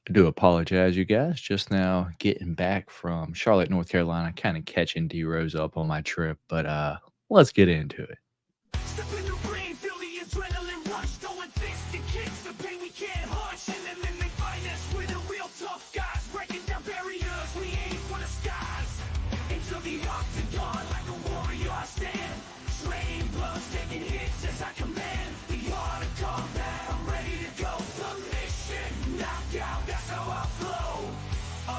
I do apologize, you guys. Just now getting back from Charlotte, North Carolina, kind of catching D Rose up on my trip, but let's get into it. Step in the rain, feel the adrenaline rush, throwing fists and kicks, the pain we can't hush. And then they find us, we're the real tough guys, breaking down barriers, we aim for the skies. Into the octagon, like a warrior I stand, train blows, taking hits as I command. The art of combat, I'm ready to go. Submission, knockout, that's how I flow.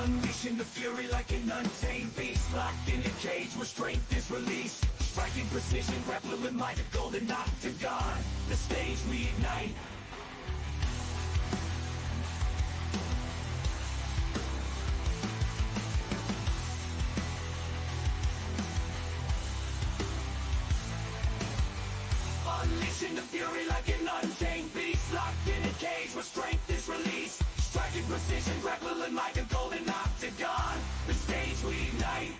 Unleashing the fury like an untamed beast, locked in a cage where strength is released. Striking precision, grappling with might, a golden octagon. The stage we ignite. Unleashing the fury like an untamed beast, locked in a cage where strength is released. Striking precision, grappling with might, a golden octagon. The stage we ignite.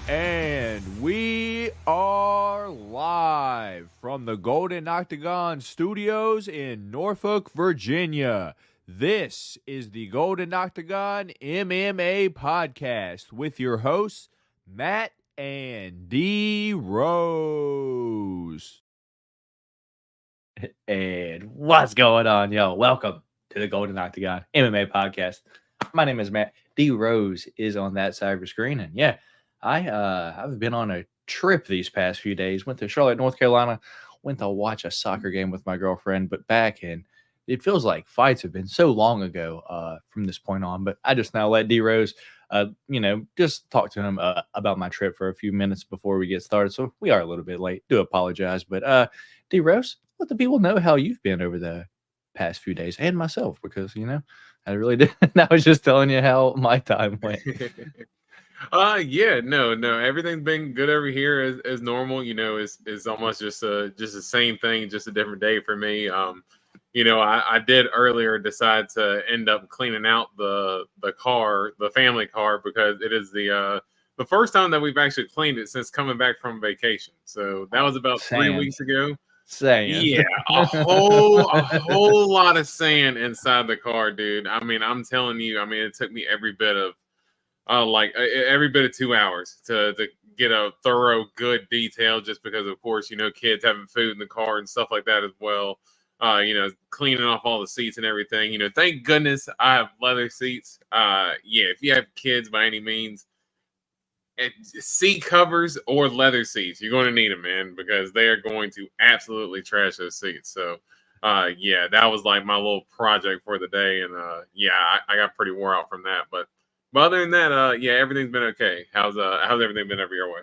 And we are live from the Golden Octagon Studios in Norfolk, Virginia. This is the Golden Octagon MMA Podcast with your hosts, Matt and D Rose. And what's going on, yo? Welcome to the Golden Octagon MMA Podcast. My name is Matt. D Rose is on that side of your screen, and yeah, I've been on a trip these past few days. Went to Charlotte, North Carolina. Went to watch a soccer game with my girlfriend. But back in, it feels like fights have been so long ago from this point on. But I just now let D Rose, just talk to him about my trip for a few minutes before we get started. So we are a little bit late. Do apologize. But D Rose, let the people know how you've been over the past few days, and myself, because I really didn't. I was just telling you how my time went. No, everything's been good over here as normal. It's almost just the same thing, just a different day for me. I did earlier decide to end up cleaning out the car, the family car, because it is the first time that we've actually cleaned it since coming back from vacation. So that was about 3 weeks ago. Sand. Yeah, a whole lot of sand inside the car, dude. I mean, I'm telling you, it took me every bit of 2 hours to get a thorough, good detail, just because, of course, kids having food in the car and stuff like that as well. Cleaning off all the seats and everything. Thank goodness I have leather seats. If you have kids by any means, seat covers or leather seats, you're going to need them, man, because they are going to absolutely trash those seats. So, that was like my little project for the day, and I got pretty wore out from that, but other than that, everything's been okay. How's everything been over your way?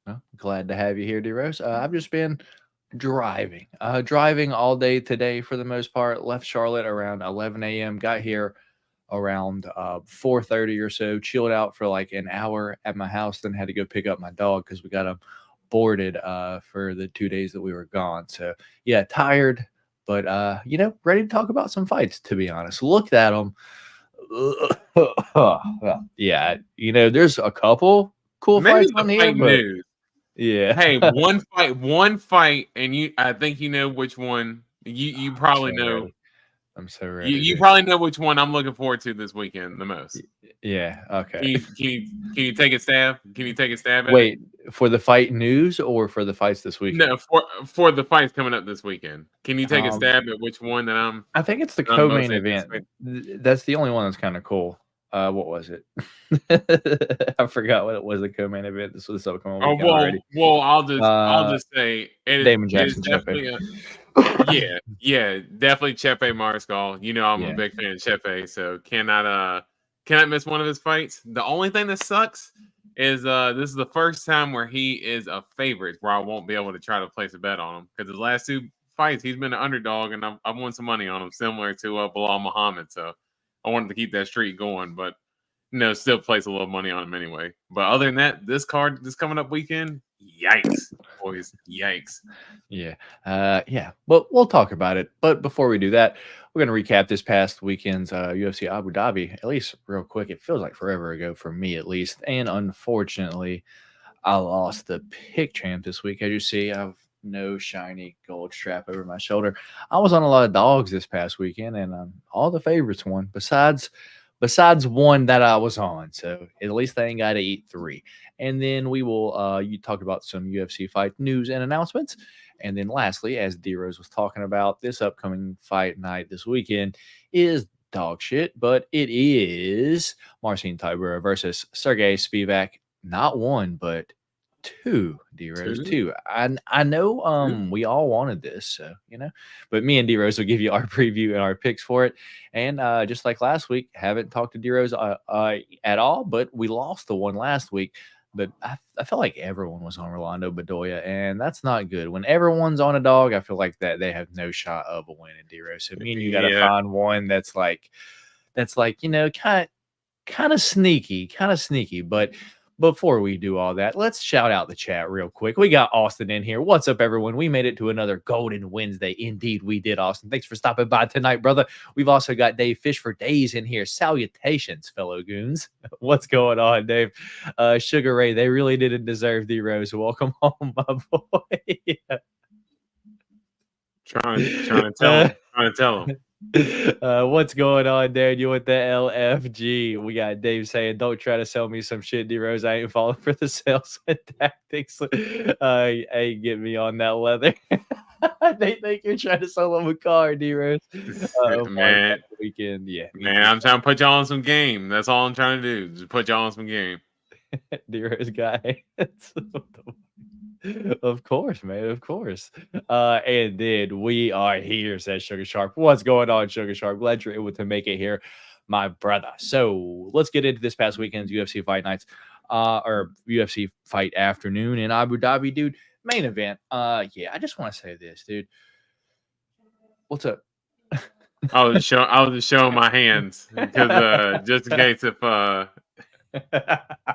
Well, glad to have you here, D Rose. I've just been driving all day today for the most part. Left Charlotte around 11 a.m. Got here around 4:30 or so. Chilled out for like an hour at my house. Then had to go pick up my dog because we got him boarded for the 2 days that we were gone. So yeah, tired, but ready to talk about some fights. To be honest, looked at them. Yeah, there's a couple cool fights on here. News. Yeah. Hey, one fight, and I think you know which one. You probably know. Ready. I'm so ready. You probably know which one I'm looking forward to this weekend the most. Yeah. Okay. Can you take a stab? Can you take a stab at Wait, for the fight news or for the fights this weekend? No, for the fights coming up this weekend. Can you take a stab at which one that I'm? I think it's the co-main event. That's the only one that's kind of cool. What was it? I forgot what it was. The co-main event. This was upcoming weekend already. Well, I'll just say Damon Jackson. Definitely definitely Chepe Mariscal. I'm a big fan of Chepe, so cannot miss one of his fights. The only thing that sucks is this is the first time where he is a favorite, where I won't be able to try to place a bet on him, because his last two fights he's been an underdog, and I've won some money on him, similar to Bilal Muhammad. So I wanted to keep that streak going, but still place a little money on him anyway. But other than that, this coming up weekend, Yikes, boys. Yikes. Yeah. Yeah. But we'll talk about it. But before we do that, we're going to recap this past weekend's UFC Abu Dhabi, at least real quick. It feels like forever ago for me, at least. And unfortunately, I lost the pick champ this week. As you see, I have no shiny gold strap over my shoulder. I was on a lot of dogs this past weekend, and all the favorites won, besides one that I was on. So at least they ain't got to eat 3. And then we will you talk about some UFC fight news and announcements. And then lastly, as D Rose was talking about, this upcoming fight night this weekend is dog shit, but it is Marcin Tybura versus Sergey Spivac. Not 1, but 2, D Rose. 2. I know we all wanted this, so but me and D Rose will give you our preview and our picks for it. And just like last week, haven't talked to D Rose at all, but we lost the one last week. But I felt like everyone was on Rolando Bedoya, and that's not good. When everyone's on a dog, I feel like that they have no shot of a win in D Rose. So me and you got to find one that's like kind of sneaky. But before we do all that, let's shout out the chat real quick. We got Austin in here. What's up, everyone? We made it to another Golden Wednesday. Indeed, we did, Austin. Thanks for stopping by tonight, brother. We've also got Dave Fish for Days in here. Salutations, fellow goons. What's going on, Dave? Sugar Ray, they really didn't deserve D Rose. Welcome home, my boy. Trying to tell him. What's going on, Daniel, with the LFG? We got Dave saying, "Don't try to sell me some shit, D Rose. I ain't falling for the sales and tactics. Hey, get me on that leather." They think you're trying to sell them a car, D Rose. Man, weekend, yeah. Man, I'm trying to put y'all on some game. That's all I'm trying to do. Just put y'all on some game. D Rose guy. Of course, man. Of course. And then we are here, says Sugar Sharp. What's going on, Sugar Sharp? Glad you're able to make it here, my brother. So let's get into this past weekend's UFC Fight Nights, or UFC Fight Afternoon in Abu Dhabi, dude. Main event. Yeah, I just want to say this, dude. What's up? I was just showing my hands because just in case if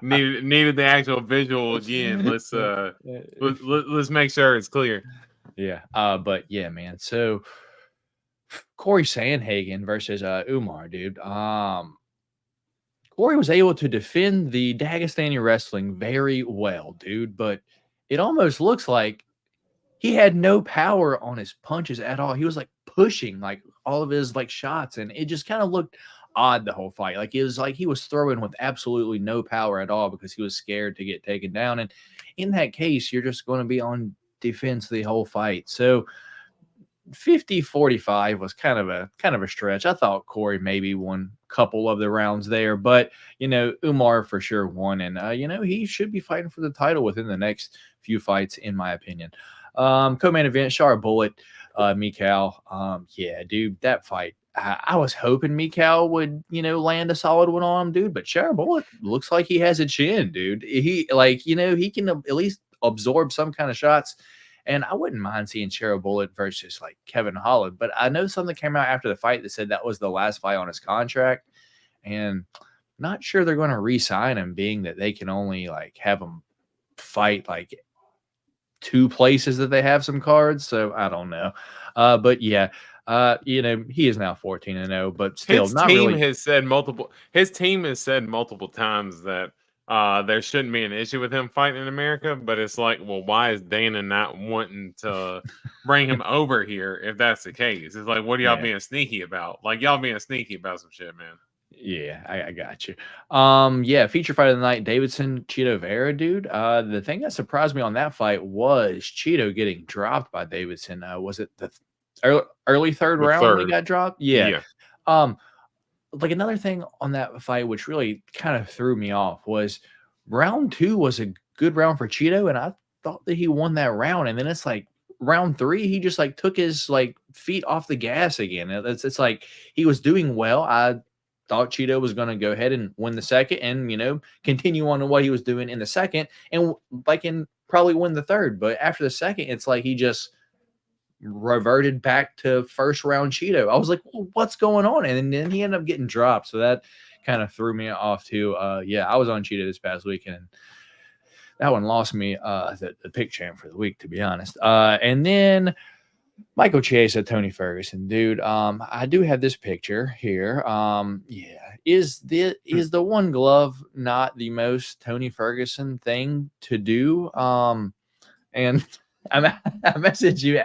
needed the actual visual again. Let's make sure it's clear. Yeah. But yeah, man. So Corey Sandhagen versus Umar, dude. Corey was able to defend the Dagestani wrestling very well, dude, but it almost looks like he had no power on his punches at all. He was like pushing like all of his like shots, and it just kind of looked odd the whole fight. Like it was like he was throwing with absolutely no power at all because he was scared to get taken down. And in that case, you're just going to be on defense the whole fight. So 50-45 was kind of a stretch. I thought Corey maybe won a couple of the rounds there, but Umar for sure won, and he should be fighting for the title within the next few fights, in my opinion. Co-main event, Shar Bullet, Mikal. Yeah, dude, that fight. I was hoping Mikal would, land a solid one on him, dude. But Shar Bullet looks like he has a chin, dude. He he can at least absorb some kind of shots. And I wouldn't mind seeing Shar Bullet versus like Kevin Holland. But I know something came out after the fight that said that was the last fight on his contract. And not sure they're going to re-sign him, being that they can only like have him fight like 2 places that they have some cards. So I don't know. But yeah, he is now 14-0, but still his not team really. His team has said multiple times that there shouldn't be an issue with him fighting in America, but it's like, well, why is Dana not wanting to bring him over here if that's the case? It's like, what are y'all being sneaky about? Like, y'all being sneaky about some shit, man. Yeah, I got you. Yeah, feature fight of the night, Davidson Cheeto Vera, dude. The thing that surprised me on that fight was Cheeto getting dropped by Davidson. Was it the early third round when he got dropped? Yeah. Like another thing on that fight, which really kind of threw me off, was round 2 was a good round for Cheeto, and I thought that he won that round. And then it's like round 3, he just like took his like feet off the gas again. It's like he was doing well. I thought Cheeto was going to go ahead and win the second and, continue on to what he was doing in the second and probably win the third. But after the second, it's like he just reverted back to first round Cheeto. I was like, well, what's going on? And then he ended up getting dropped. So that kind of threw me off too. Yeah, I was on Cheeto this past weekend. that one lost me the pick champ for the week, to be honest. And then Michael Chiesa, Tony Ferguson, dude. I do have this picture here. Yeah, is the one glove not the most Tony Ferguson thing to do? And I messaged you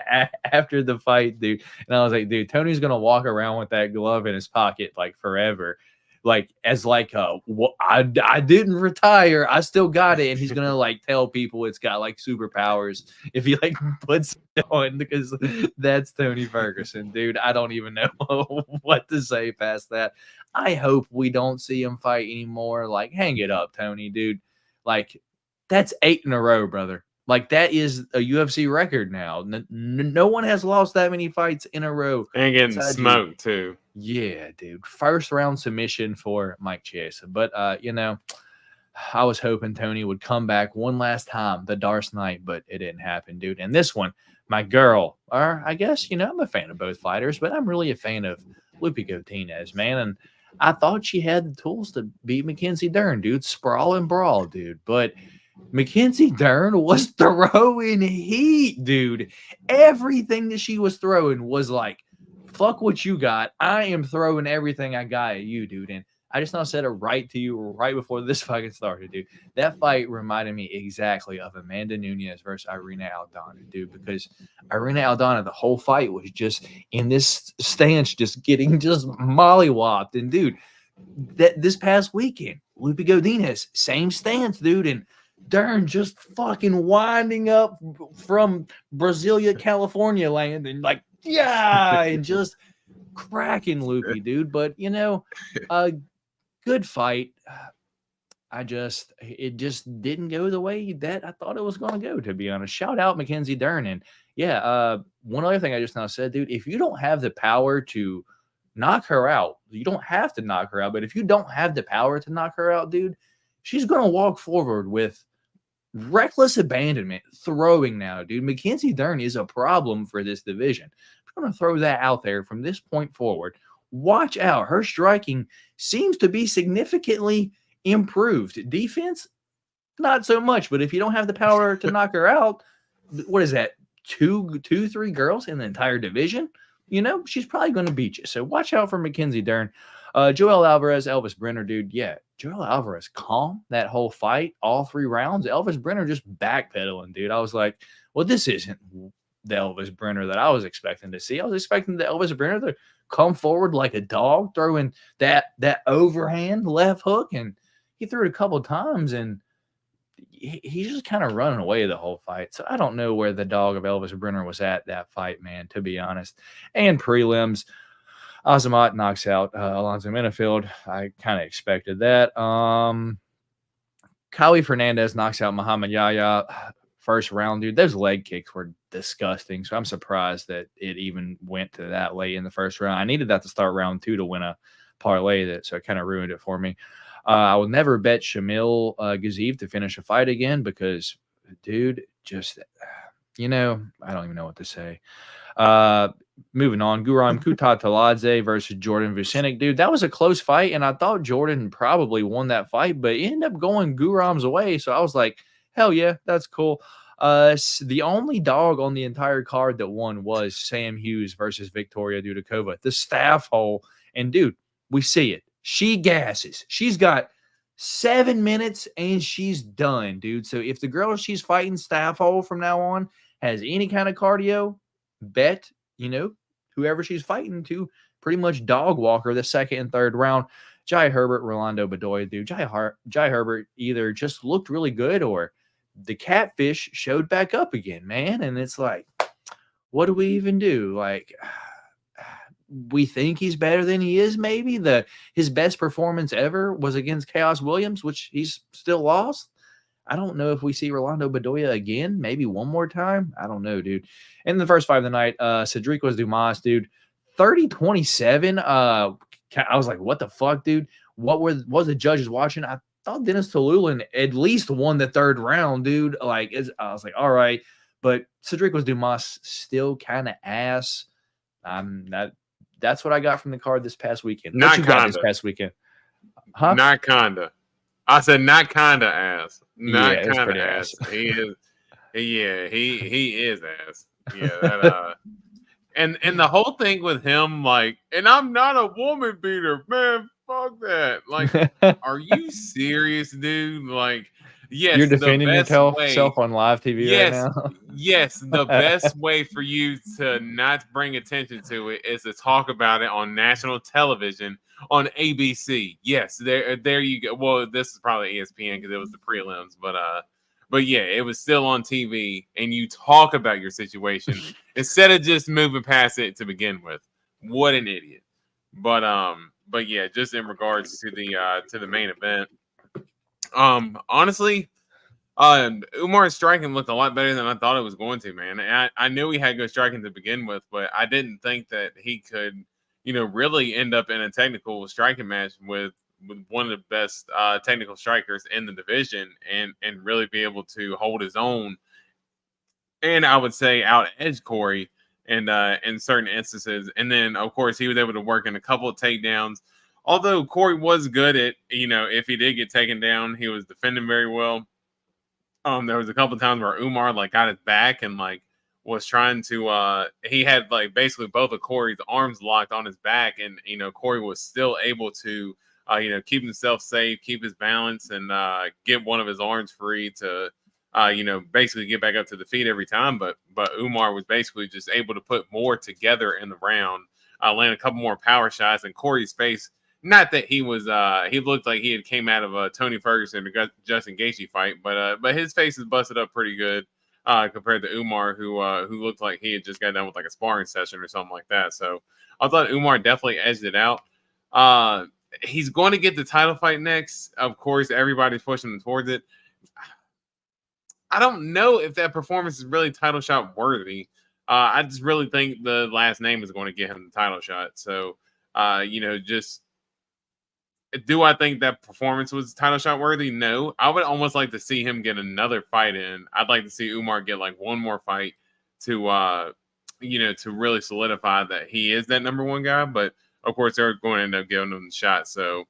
after the fight, dude, and I was like, dude, Tony's gonna walk around with that glove in his pocket like forever, like as like I didn't retire, I still got it, and he's gonna like tell people it's got like superpowers if he like puts it on, because that's Tony Ferguson, dude. I don't even know what to say past that. I hope we don't see him fight anymore. Like, hang it up, Tony, dude. Like, that's 8 in a row, brother. Like, that is a UFC record now. No one has lost that many fights in a row. And getting smoked, too. Yeah, dude. First round submission for Mike Chiesa. But, you know, I was hoping Tony would come back one last time, the Darce night, but it didn't happen, dude. And this one, my girl, or I guess, you know, I'm a fan of both fighters, but I'm really a fan of Lupi Godinez, man. And I thought she had the tools to beat Mackenzie Dern, dude. Sprawl and brawl, dude. But Mackenzie Dern was throwing heat, dude. Everything that she was throwing was like, fuck what you got. I am throwing everything I got at you, dude. And I just now said it right to you right before this fucking started, dude. That fight reminded me exactly of Amanda Nunes versus Irina Aldana, dude, because Irina Aldana, the whole fight was just in this stance, just getting just mollywopped. And, dude, this past weekend, Lupi Godinez, same stance, dude. And Dern just fucking winding up from Brasilia, California land, and like, yeah, and just cracking Lupi, dude. But, you know, good fight. It just didn't go the way that I thought it was going to go, to be honest. Shout out Mackenzie Dern. And yeah, one other thing I just now said, dude, if you don't have the power to knock her out, you don't have to knock her out, but if you don't have the power to knock her out, dude, she's going to walk forward with reckless abandonment, throwing now, dude. Mackenzie Dern is a problem for this division. I'm going to throw that out there from this point forward. Watch out. Her striking seems to be significantly improved. Defense, not so much, but if you don't have the power to knock her out, what is that? Two, 3 girls in the entire division? You know, she's probably going to beat you. So watch out for Mackenzie Dern. Joel Alvarez, Elvis Brenner, dude. Yeah, Joel Alvarez calm that whole fight, all 3 rounds. Elvis Brenner just backpedaling, dude. I was like, well, this isn't the Elvis Brenner that I was expecting to see. I was expecting the Elvis Brenner to come forward like a dog, throwing that overhand left hook, and he threw it a couple times, and he's just kind of running away the whole fight. So I don't know where the dog of Elvis Brenner was at that fight, man, to be honest. And prelims, Azamat knocks out Alonzo Minifield. I kind of expected that. Kali Fernandez knocks out Muhammad Yahya. First round, dude. Those leg kicks were disgusting. So I'm surprised that it even went to that late in the first round. I needed that to start round 2 to win a parlay, so it kind of ruined it for me. I will never bet Shamil Gaziev to finish a fight again because, dude, just, you know, I don't even know what to say. Moving on, Guram Kutataladze versus Jordan Vucinic. Dude, that was a close fight, and I thought Jordan probably won that fight, but it ended up going Guram's way. So I was like, hell yeah, that's cool. The only dog on the entire card that won was Sam Hughes versus Victoria Dudakova, the staff hole. And, dude, we see it. She gasses. She's got 7 minutes, and she's done, dude. So if the girl she's fighting staff hole from now on has any kind of cardio, bet, you know, whoever she's fighting to pretty much dog walk her the second and third round. Jai Herbert, Rolando Bedoya, dude. Jai Herbert either just looked really good or the catfish showed back up again, man. And it's like, what do we even do? Like, we think he's better than he is, maybe. His best performance ever was against Chaos Williams, which he's still lost. I don't know if we see Rolando Bedoya again, maybe one more time. I don't know, dude. In the first fight of the night, Cedric Dumas, dude, 30-27. I was like, what the fuck, dude? What was the judges watching? I thought Dennis Tululin at least won the third round, dude. Like, I was like, all right. But Cedric Dumas still kind of ass. That's what I got from the card this past weekend. Not what you got kinda. this past weekend? Huh? Not kinda. I said not kind of ass. Yeah, Not it was kind of pretty ass. ass. He is. Yeah, he is ass. Yeah, that and the whole thing with him, like, and I'm not a woman beater, man. Fuck that. Like, are you serious, dude? Like, You're yes, the defending best way. yourself on live TV right Yes, now. yes, the best way for you to not bring attention to it is to talk about it on national television on ABC. Yes, there you go. Well, this is probably ESPN because it was the prelims, but yeah, it was still on TV, and you talk about your situation instead of just moving past it to begin with. What an idiot! But yeah, just in regards to the main event, honestly. Umar's striking looked a lot better than I thought it was going to, man. And I knew he had good striking to begin with, but I didn't think that he could, really end up in a technical striking match with one of the best technical strikers in the division and really be able to hold his own. And I would say out edge Corey and in certain instances. And then of course he was able to work in a couple of takedowns. Although Corey was good at, if he did get taken down, he was defending very well. There was a couple of times where Umar like got his back and like was trying to he had like basically both of Corey's arms locked on his back, and Corey was still able to keep himself safe, keep his balance, and get one of his arms free to basically get back up to the feet every time. But Umar was basically just able to put more together in the round, land a couple more power shots, and Corey's face. Not that he was, he looked like he had came out of a Tony Ferguson or Justin Gaethje fight, but his face is busted up pretty good compared to Umar, who looked like he had just got done with like a sparring session or something like that. So I thought Umar definitely edged it out. He's going to get the title fight next. Of course, everybody's pushing him towards it. I don't know if that performance is really title shot worthy. I just really think the last name is going to get him the title shot. So, just. Do I think that performance was title shot worthy? No. I would almost like to see him get another fight in. I'd like to see Umar get like one more fight to to really solidify that he is that number one guy. But of course they're going to end up giving him the shot. So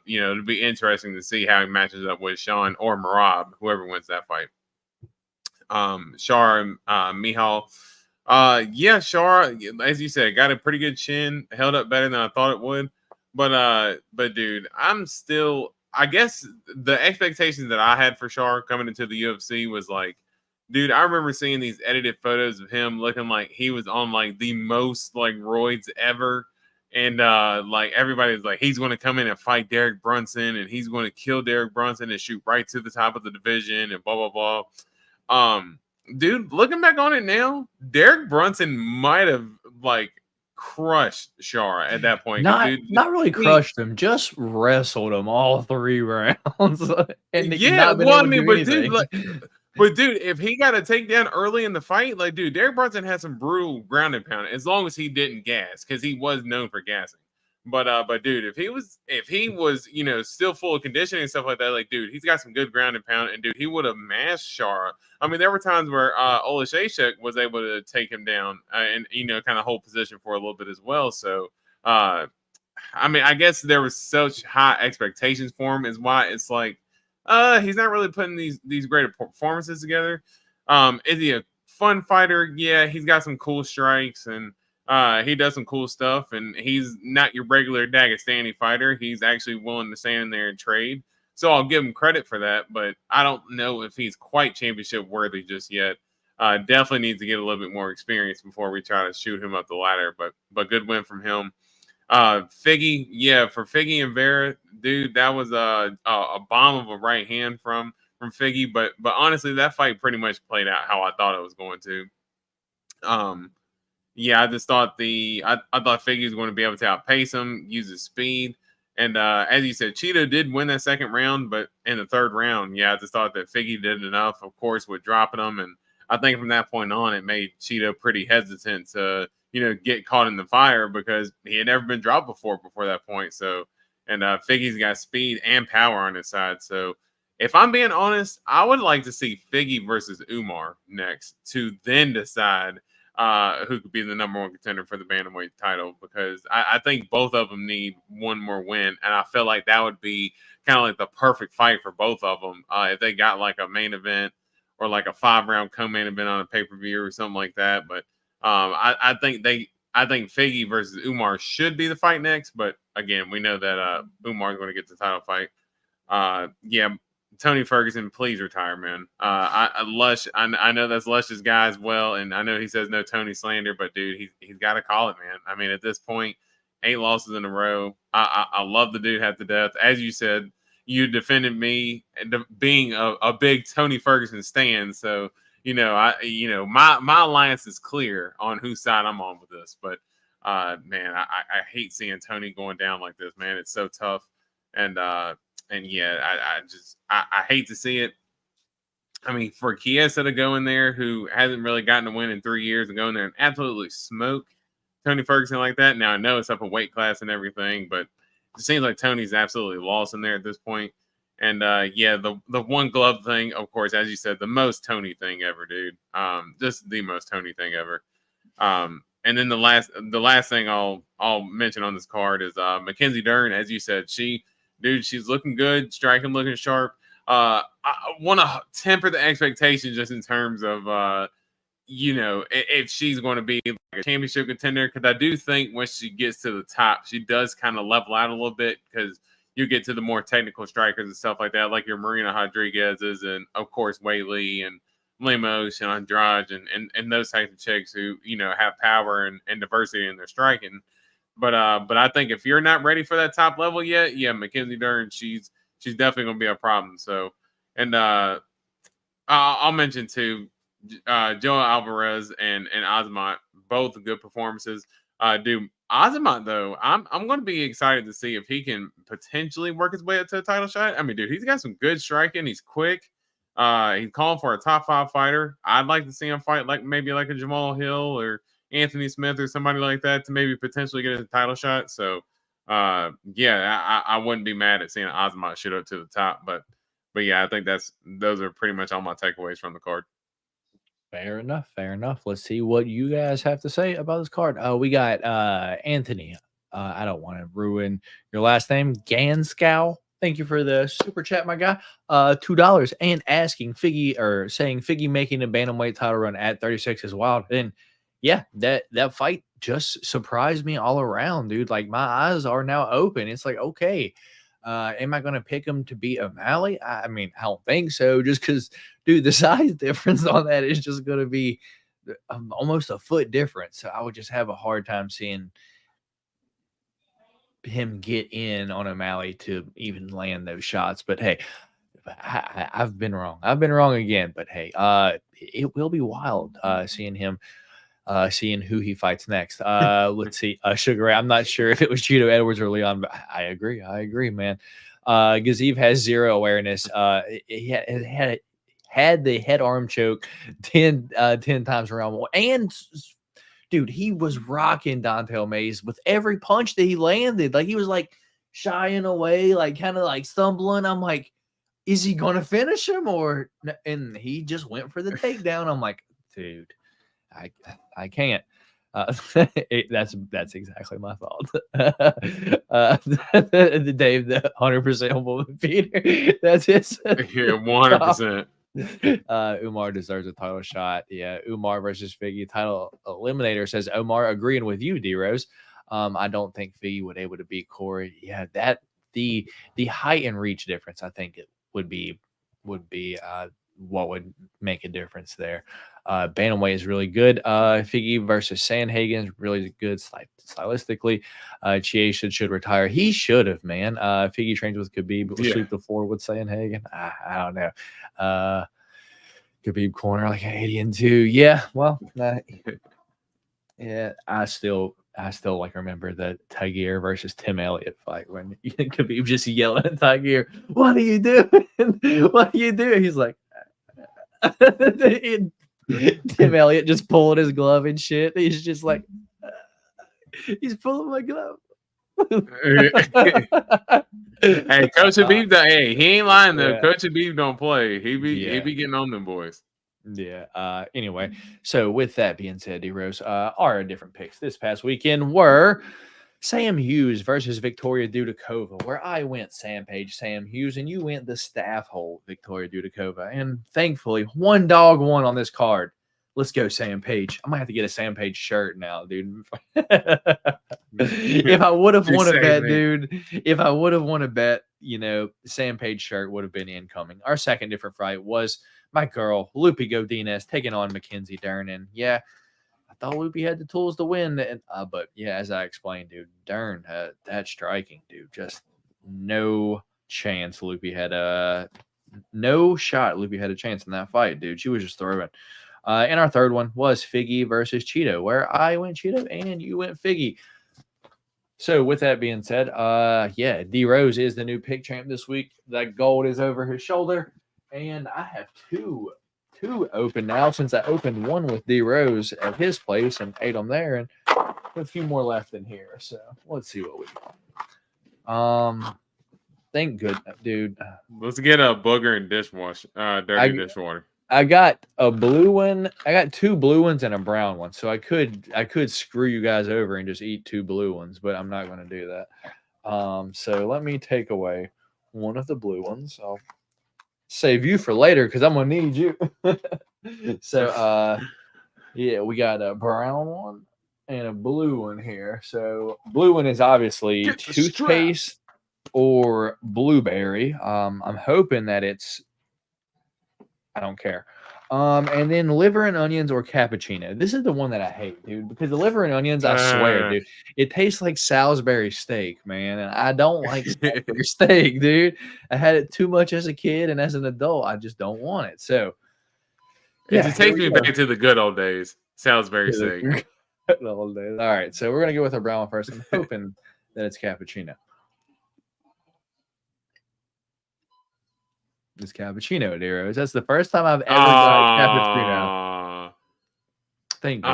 it'll be interesting to see how he matches up with Sean or Marab, whoever wins that fight. Shar and Mihal. Shar, as you said, got a pretty good chin, held up better than I thought it would. But dude, I guess the expectations that I had for Shar coming into the UFC was like, dude, I remember seeing these edited photos of him looking like he was on like the most like roids ever. And like everybody's like, he's going to come in and fight Derek Brunson and he's going to kill Derek Brunson and shoot right to the top of the division and blah, blah, blah. Dude, looking back on it now, Derek Brunson might have like crushed Shar at that point. Not really he- crushed him, just wrestled him all 3 rounds. And Yeah, not been well, I able to mean, do but anything. dude, like, but dude, if he got a takedown early in the fight, like, dude, Derek Brunson had some brutal ground and pound as long as he didn't gas, because he was known for gassing. But dude, if he was, still full of conditioning and stuff like that, like, dude, he's got some good ground and pound, and dude, he would have mashed Shara. I mean, there were times where Olashaychuk was able to take him down and kind of hold position for a little bit as well. So, I mean, I guess there was such high expectations for him, is why it's like, he's not really putting these great performances together. Is he a fun fighter? Yeah, he's got some cool strikes and he does some cool stuff, and he's not your regular Dagestani fighter. He's actually willing to stand in there and trade. So I'll give him credit for that, but I don't know if he's quite championship worthy just yet. Definitely needs to get a little bit more experience before we try to shoot him up the ladder, but good win from him. Figgy, yeah, for Figgy and Vera, dude, that was a bomb of a right hand from Figgy, but honestly, that fight pretty much played out how I thought it was going to. Yeah, I just thought I thought Figgy was going to be able to outpace him, use his speed. And as you said, Cheeto did win that second round, but in the third round, yeah, I just thought that Figgy did enough, of course, with dropping him. And I think from that point on, it made Cheeto pretty hesitant to, get caught in the fire, because he had never been dropped before that point. So, and Figgy's got speed and power on his side. So if I'm being honest, I would like to see Figgy versus Umar next to then decide who could be the number one contender for the bantamweight title, because I think both of them need one more win, and I feel like that would be kind of like the perfect fight for both of them if they got like a main event or like a 5-round co-main event on a pay-per-view or something like that. But I think Figgy versus Umar should be the fight next, but again, we know that Umar is going to get the title fight. Tony Ferguson, please retire, man. Lush, I know that's Lush's guy as well, and I know he says no Tony slander, but dude, he's got to call it, man. I mean, at this point, 8 losses in a row. I love the dude half to death. As you said, you defended me being a big Tony Ferguson stan, so my alliance is clear on whose side I'm on with this. But man, I hate seeing Tony going down like this, man. It's so tough, and yeah, I hate to see it. I mean, for Chiesa to go in there, who hasn't really gotten a win in 3 years, and go in there and absolutely smoke Tony Ferguson like that. Now, I know it's up a weight class and everything, but it seems like Tony's absolutely lost in there at this point. And the one glove thing, of course, as you said, the most Tony thing ever, dude. Just the most Tony thing ever. And then the last thing I'll mention on this card is Mackenzie Dern. As you said, she's looking good, striking, looking sharp. I want to temper the expectations just in terms of if she's going to be like a championship contender, because I do think once she gets to the top, she does kind of level out a little bit, because you get to the more technical strikers and stuff like that, like your Marina Rodriguez's and of course Wei Lee and Lemos and Andrade and those types of chicks who have power and diversity in their striking. But I think if you're not ready for that top level yet, Mackenzie Dern, she's definitely gonna be a problem. So, and I'll mention too, Joe Alvarez and Azamat, both good performances. Dude, Azamat though, I'm going to be excited to see if he can potentially work his way up to a title shot. I mean, dude, he's got some good striking. He's quick. He's calling for a top 5 fighter. I'd like to see him fight maybe like a Jamal Hill or Anthony Smith or somebody like that to maybe potentially get a title shot. So, I wouldn't be mad at seeing Azamat shoot up to the top. But yeah, I think those are pretty much all my takeaways from the card. Fair enough. Let's see what you guys have to say about this card. We got Anthony. I don't want to ruin your last name. Ganskow. Thank you for the super chat, my guy. $2 and asking Figgy, or saying Figgy making a bantamweight title run at 36 is wild. And yeah, that fight just surprised me all around, dude. Like, my eyes are now open. It's like, okay, am I going to pick him to beat O'Malley? I mean, I don't think so, just because, dude, the size difference on that is just going to be almost a foot difference. So I would just have a hard time seeing him get in on O'Malley to even land those shots. But hey, I've been wrong. I've been wrong again. But hey, it will be wild seeing him. Seeing who he fights next. Let's see. Sugar Ray. I'm not sure if it was Cheeto Edwards or Leon, but I agree, man. Gaziv has zero awareness. He had the head arm choke 10 times around. And dude, he was rocking Dontel Mays with every punch that he landed. Like, he was like shying away, like kind of like stumbling. I'm like, is he going to finish him or? And he just went for the takedown. I'm like, dude, I can't. That's exactly my fault. Dave, the 100% woman beater. That's his. Yeah, 100%. Umar deserves a title shot. Yeah, Umar versus Figgy title eliminator, says Omar, agreeing with you, D-Rose. I don't think Figgy would able to beat Corey. Yeah, that the height and reach difference, I think it would be what would make a difference there. Bantamweight is really good. Figgy versus Sandhagen is really good stylistically. Chiesa should retire. He should have, man. Figgy trains with Khabib, but will sweep the floor with Sandhagen. I don't know. Khabib corner like an 80-2. Yeah, well, yeah. I still like remember the Tygure versus Tim Elliott fight when Khabib just yelling at Tygure, "What are you doing? What are you doing?" He's like, Tim Elliott just pulling his glove and shit. He's just like, he's pulling my glove. Hey, Coach Habib, he ain't lying though. Yeah. Coach Habib don't play. He be getting on them boys. Yeah. Anyway, so with that being said, D-Rose, our different picks this past weekend were Sam Hughes versus Victoria Dudakova, where I went Sam Hughes, and you went the staff hole Victoria Dudakova. And thankfully, one dog won on this card. Let's go, Sam Page. I might have to get a Sam Page shirt now, dude. If I would have won a bet, dude, if I would have won a bet, Sam Page shirt would have been incoming. Our second different fight was my girl, Lupi Godinez, taking on Mackenzie Dern. And yeah, I thought Lupi had the tools to win. But yeah, as I explained, dude, Dern, that striking, dude, just no chance. Lupi had no shot. Lupi had a chance in that fight, dude. She was just throwing. And our third one was Figgy versus Cheeto, where I went Cheeto and you went Figgy. So with that being said, yeah, D Rose is the new pick champ this week. That gold is over his shoulder, and I have two open now since I opened one with D Rose at his place and ate them there, and a few more left in here. So let's see what we got. Thank goodness, dude. Let's get a booger and dirty dishwater. I got a blue one. I got two blue ones and a brown one. So I could screw you guys over and just eat two blue ones, but I'm not going to do that. So let me take away one of the blue ones. I'll save you for later because I'm going to need you. So yeah, we got a brown one and a blue one here. So blue one is obviously toothpaste or blueberry. I'm hoping that it's, I don't care. And then liver and onions or cappuccino. This is the one that I hate, dude, because the liver and onions, I swear, dude, it tastes like Salisbury steak, man. And I don't like Salisbury steak, dude. I had it too much as a kid, and as an adult, I just don't want it. So, yeah, it takes me back to the good old days. Salisbury steak. Good old days. All right, so we're gonna go with our brown one first. I'm hoping that it's cappuccino. It's cappuccino, Deros. That's the first time I've ever got cappuccino. Thank you.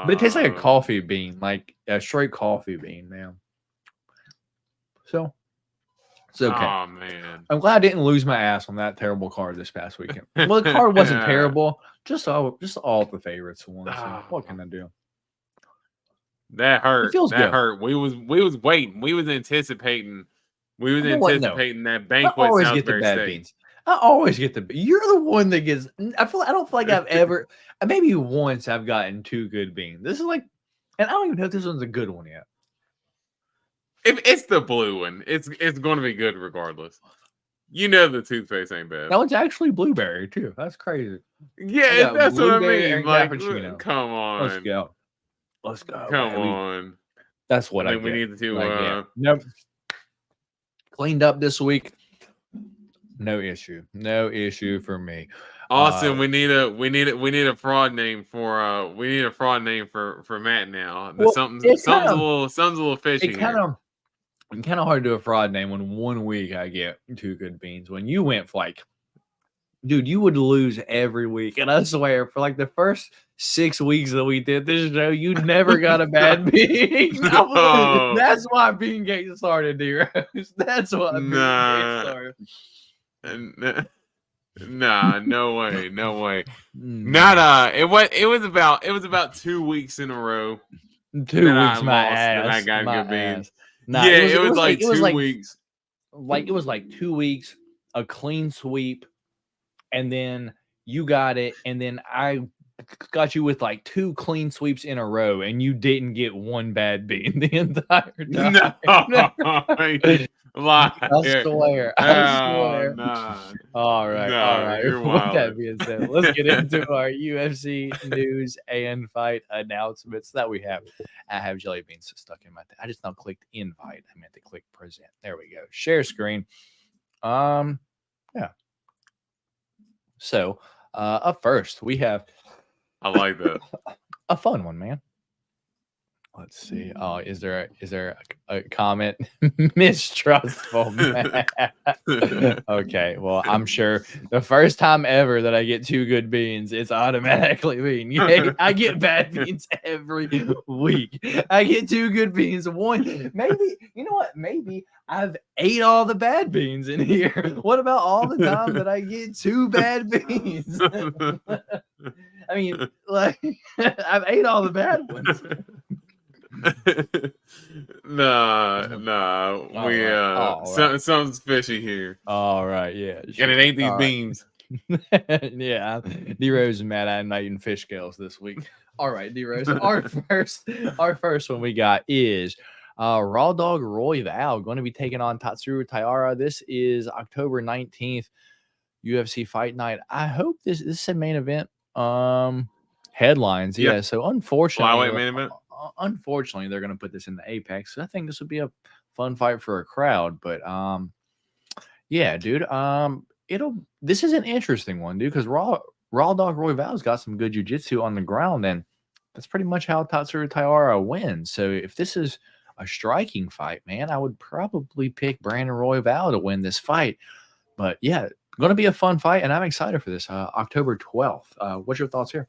But it tastes like a coffee bean, like a straight coffee bean, man. So it's okay. Oh man, I'm glad I didn't lose my ass on that terrible card this past weekend. Well, the card wasn't terrible. Just all the favorites won. So what can I do? That hurt. It feels that good. hurt. We was waiting. We was anticipating. We was anticipating that banquet. I always get the bad beans. I always get the. You're the one that gets. I don't feel like I've ever. Maybe once I've gotten two good beans. This is like, and I don't even know if this one's a good one yet. If it's the blue one, it's going to be good regardless. You know the toothpaste ain't bad. That one's actually blueberry too. That's crazy. Yeah, that's what I mean. Like, cappuccino. Come on, let's go. Let's go. Come on. That's what I think we need to. Nope. Cleaned up this week. No issue. No issue for me. Austin, we need a fraud name for Matt now. Well, something's a little fishy. It's kind of hard to do a fraud name when 1 week I get two good beans. When you went for like, dude, you would lose every week. And I swear, for like the first 6 weeks that we did this show, you never got a bad bean. No. That's why Bean Gate started, D-Rose. That's why Bean Gate started. Nah, no way. Not it was about 2 weeks in a row. 2 weeks, my ass. I got good beans. Nah, yeah, it was like 2 weeks. Like it was like 2 weeks, a clean sweep, and then you got it, and then I got you with like 2 clean sweeps in a row, and you didn't get one bad bean the entire time. No. I swear. Nah. All right. You're With wild. that being said, let's get into our UFC news and fight announcements that we have. I have jelly beans stuck in my. I just now clicked invite. I meant to click present. There we go. Share screen. Yeah. So, up first we have. I like that. A fun one, man. Let's see. Oh, is there a comment? Mistrustful man. Okay, well, I'm sure the first time ever that I get two good beans, it's automatically bean. Yeah, I get bad beans every week. I get two good beans. One, maybe you know what? Maybe I've ate all the bad beans in here. What about all the time that I get two bad beans? I mean, like I've ate all the bad ones. nah. Something's fishy here. All right, yeah. And it ain't these beans. Yeah, D Rose is mad I'm not eating fish scales this week. All right, D Rose. Our first one we got is Raw Dog Royval going to be taking on Tatsuro Taira. This is October 19th, UFC Fight Night. I hope this is a main event. Headlines, yeah. So unfortunately, flyweight main event. Unfortunately, they're going to put this in the Apex. So I think this would be a fun fight for a crowd. But yeah, dude. This is an interesting one, dude, because Raw Dog Royval's got some good jiu-jitsu on the ground, and that's pretty much how Tatsuro Taira wins. So if this is a striking fight, man, I would probably pick Brandon Royval to win this fight. But yeah, going to be a fun fight, and I'm excited for this. October 12th. What's your thoughts here?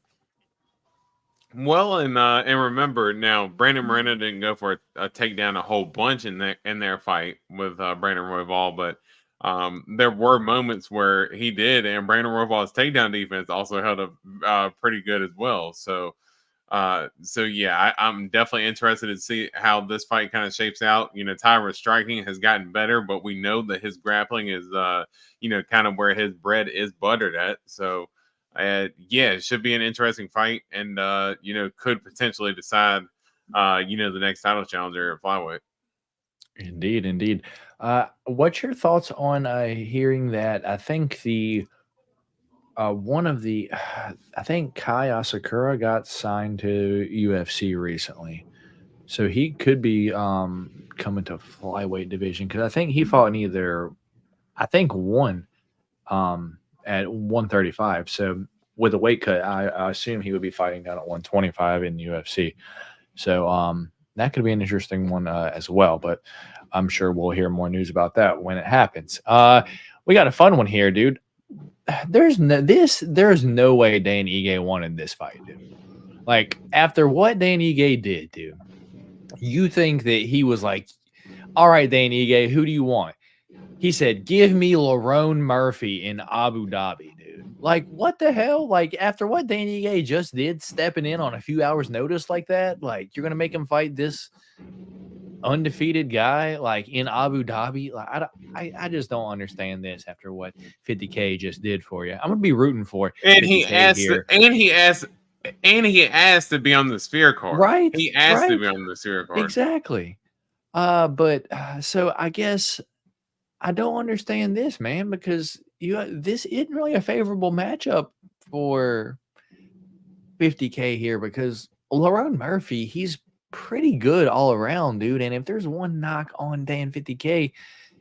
Well, and remember now, Brandon Moreno didn't go for a takedown a whole bunch in their fight with Brandon Royval, but there were moments where he did, and Brandon Royval's takedown defense also held up pretty good as well. So yeah, I'm definitely interested to see how this fight kind of shapes out. You know, Tyra's striking has gotten better, but we know that his grappling is kind of where his bread is buttered at. So. Yeah, it should be an interesting fight, and could potentially decide, the next title challenger at flyweight. Indeed. What's your thoughts on hearing that? I think I think Kai Asakura got signed to UFC recently, so he could be coming to flyweight division because I think he fought in one. At 135. So with a weight cut, I assume he would be fighting down at 125 in UFC. So that could be an interesting one as well. But I'm sure we'll hear more news about that when it happens. We got a fun one here, dude. There's no way Dan Ige wanted this fight, dude. Like after what Dan Ige did, dude, you think that he was like, all right, Dan Ige, who do you want? He said, give me Lerone Murphy in Abu Dhabi, dude. Like, what the hell? Like, after what Dan Ige just did, stepping in on a few hours' notice like that, like, you're going to make him fight this undefeated guy, like, in Abu Dhabi? Like, I just don't understand this after what 50K just did for you. I'm going to be rooting for it. And he asked to be on the Sphere card. Right. He asked to be on the Sphere card. Exactly. So I guess I don't understand this, man, because this isn't really a favorable matchup for 50K here because Lerone Murphy, he's pretty good all around, dude. And if there's one knock on Dan 50K,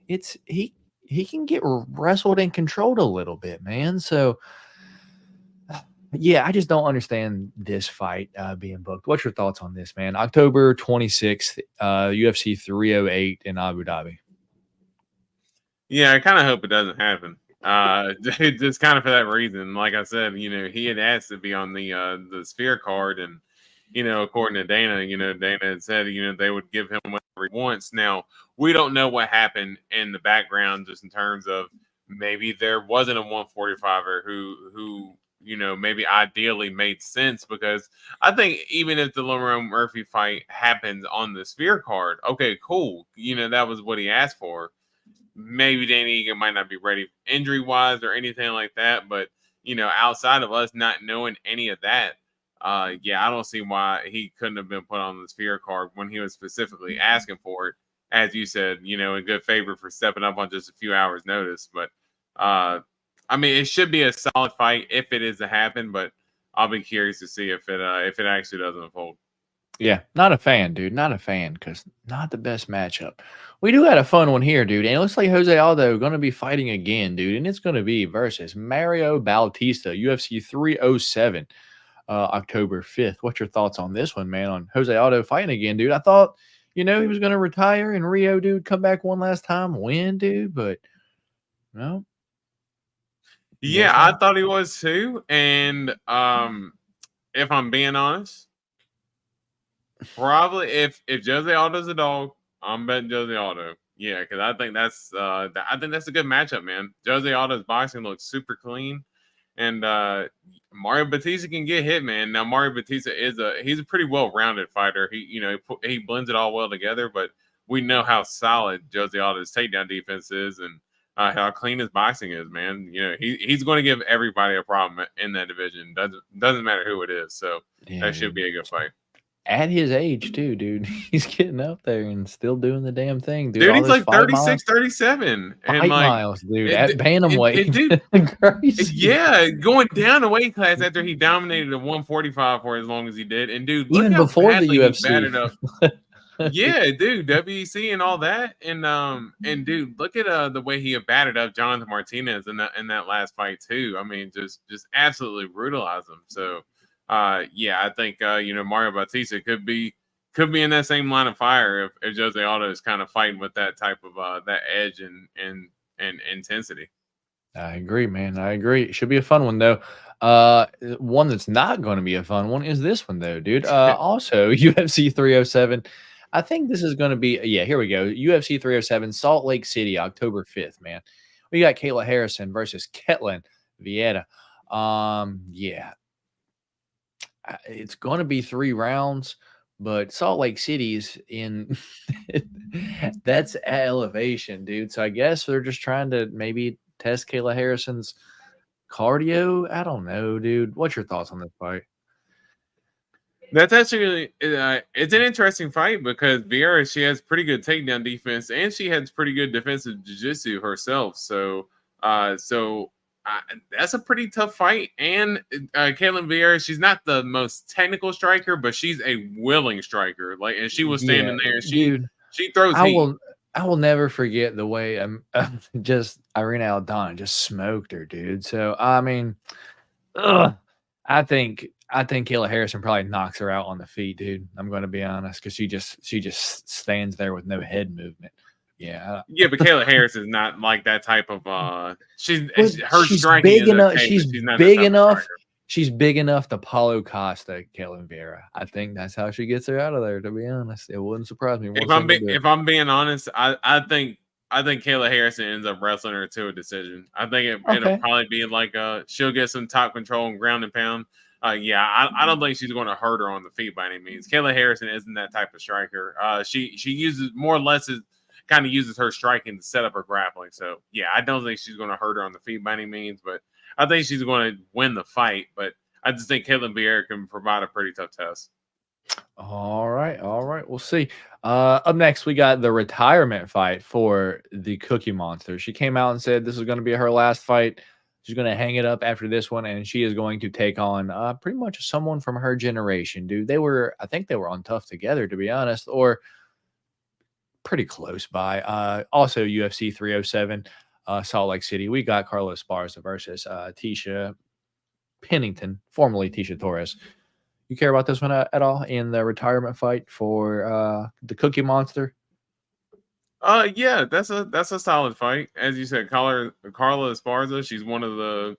it's he can get wrestled and controlled a little bit, man. So yeah, I just don't understand this fight being booked. What's your thoughts on this, man? October 26th, UFC 308 in Abu Dhabi. Yeah, I kind of hope it doesn't happen. Just kind of for that reason. Like I said, he had asked to be on the Sphere card, and according to Dana, Dana had said, they would give him whatever he wants. Now we don't know what happened in the background, just in terms of maybe there wasn't a 145er who maybe ideally made sense, because I think even if the Lerone Murphy fight happens on the Sphere card, okay, cool. That was what he asked for. Maybe Danny Egan might not be ready injury-wise or anything like that. But, outside of us not knowing any of that, I don't see why he couldn't have been put on the Sphere card when he was specifically asking for it. As you said, in good favor for stepping up on just a few hours' notice. But, it should be a solid fight if it is to happen. But I'll be curious to see if it actually doesn't unfold. Yeah, not a fan, dude. Not a fan, because not the best matchup. We do have a fun one here, dude. And it looks like Jose Aldo going to be fighting again, dude. And it's going to be versus Mario Bautista, UFC 307. October 5th. What's your thoughts on this one, man? On Jose Aldo fighting again, dude? I thought, he was going to retire in Rio, dude. Come back one last time, win, dude. But no. Yeah, I thought he was too. And if I'm being honest, probably if Jose Aldo's a dog, I'm betting Jose Aldo. Yeah, because I think that's a good matchup, man. Jose Aldo's boxing looks super clean, and Mario Batista can get hit, man. Now Mario Batista he's a pretty well-rounded fighter. He blends it all well together, but we know how solid Jose Aldo's takedown defense is, and how clean his boxing is, man. He's going to give everybody a problem in that division. Doesn't matter who it is. So that should be a good fight. At his age, too, dude. He's getting up there and still doing the damn thing, dude. Dude, he's like 36, 37. Fight and like, miles, dude. At bantamweight. Dude, crazy. Yeah, going down a weight class after he dominated a 145 for as long as he did. And, dude, look even how before the badly UFC. he batted up. Yeah, dude, WEC and all that. And dude, look at the way he batted up Jonathan Martinez in that last fight, too. I mean, just absolutely brutalized him. So, yeah, I think Mario Batista could be in that same line of fire if Jose Aldo is kind of fighting with that type of that edge and intensity. I agree, man. I agree. It should be a fun one, though. One that's not going to be a fun one is this one, though, dude. Also, UFC 307. I think this is going to be, here we go. UFC 307, Salt Lake City, October 5th, man. We got Kayla Harrison versus Ketlin Vieira. It's going to be 3 rounds, but Salt Lake City's in that's elevation, dude. So I guess they're just trying to maybe test Kayla Harrison's cardio. I don't know, dude. What's your thoughts on this fight? That's actually it's an interesting fight because Vieira, she has pretty good takedown defense and she has pretty good defensive jiu-jitsu herself. So that's a pretty tough fight. And Caitlin Vieira, she's not the most technical striker, but she's a willing striker. And she was standing there. She throws heat. I will never forget the way just Irina Aldana just smoked her, dude. So I mean, I think Kayla Harrison probably knocks her out on the feet, dude. I'm going to be honest, because she just stands there with no head movement. Yeah, but Kayla Harris is not like that type of. She's striking big is enough. okay, She's not big that type of enough. striker. She's big enough to Paulo Costa, Kayla Vieira. I think that's how she gets her out of there. To be honest, it wouldn't surprise me. If I'm being honest, I think Kayla Harrison ends up wrestling her to a decision. I think it'll probably be like she'll get some top control and ground and pound. I don't think she's going to hurt her on the feet by any means. Kayla Harrison isn't that type of striker. She uses more or less kind of uses her striking to set up her grappling. So I don't think she's going to hurt her on the feet by any means, but I think she's going to win the fight. But I just think Caitlin Vieira can provide a pretty tough test. All right. We'll see. Up next, we got the retirement fight for the Cookie Monster. She came out and said this is going to be her last fight. She's going to hang it up after this one, and she is going to take on pretty much someone from her generation, dude. I think they were on Tough Together, to be honest, or pretty close by. Also, UFC 307, Salt Lake City. We got Carla Esparza versus Tisha Pennington, formerly Tisha Torres. You care about this one at all in the retirement fight for the Cookie Monster? That's a solid fight. As you said, Carla Esparza, she's one of the,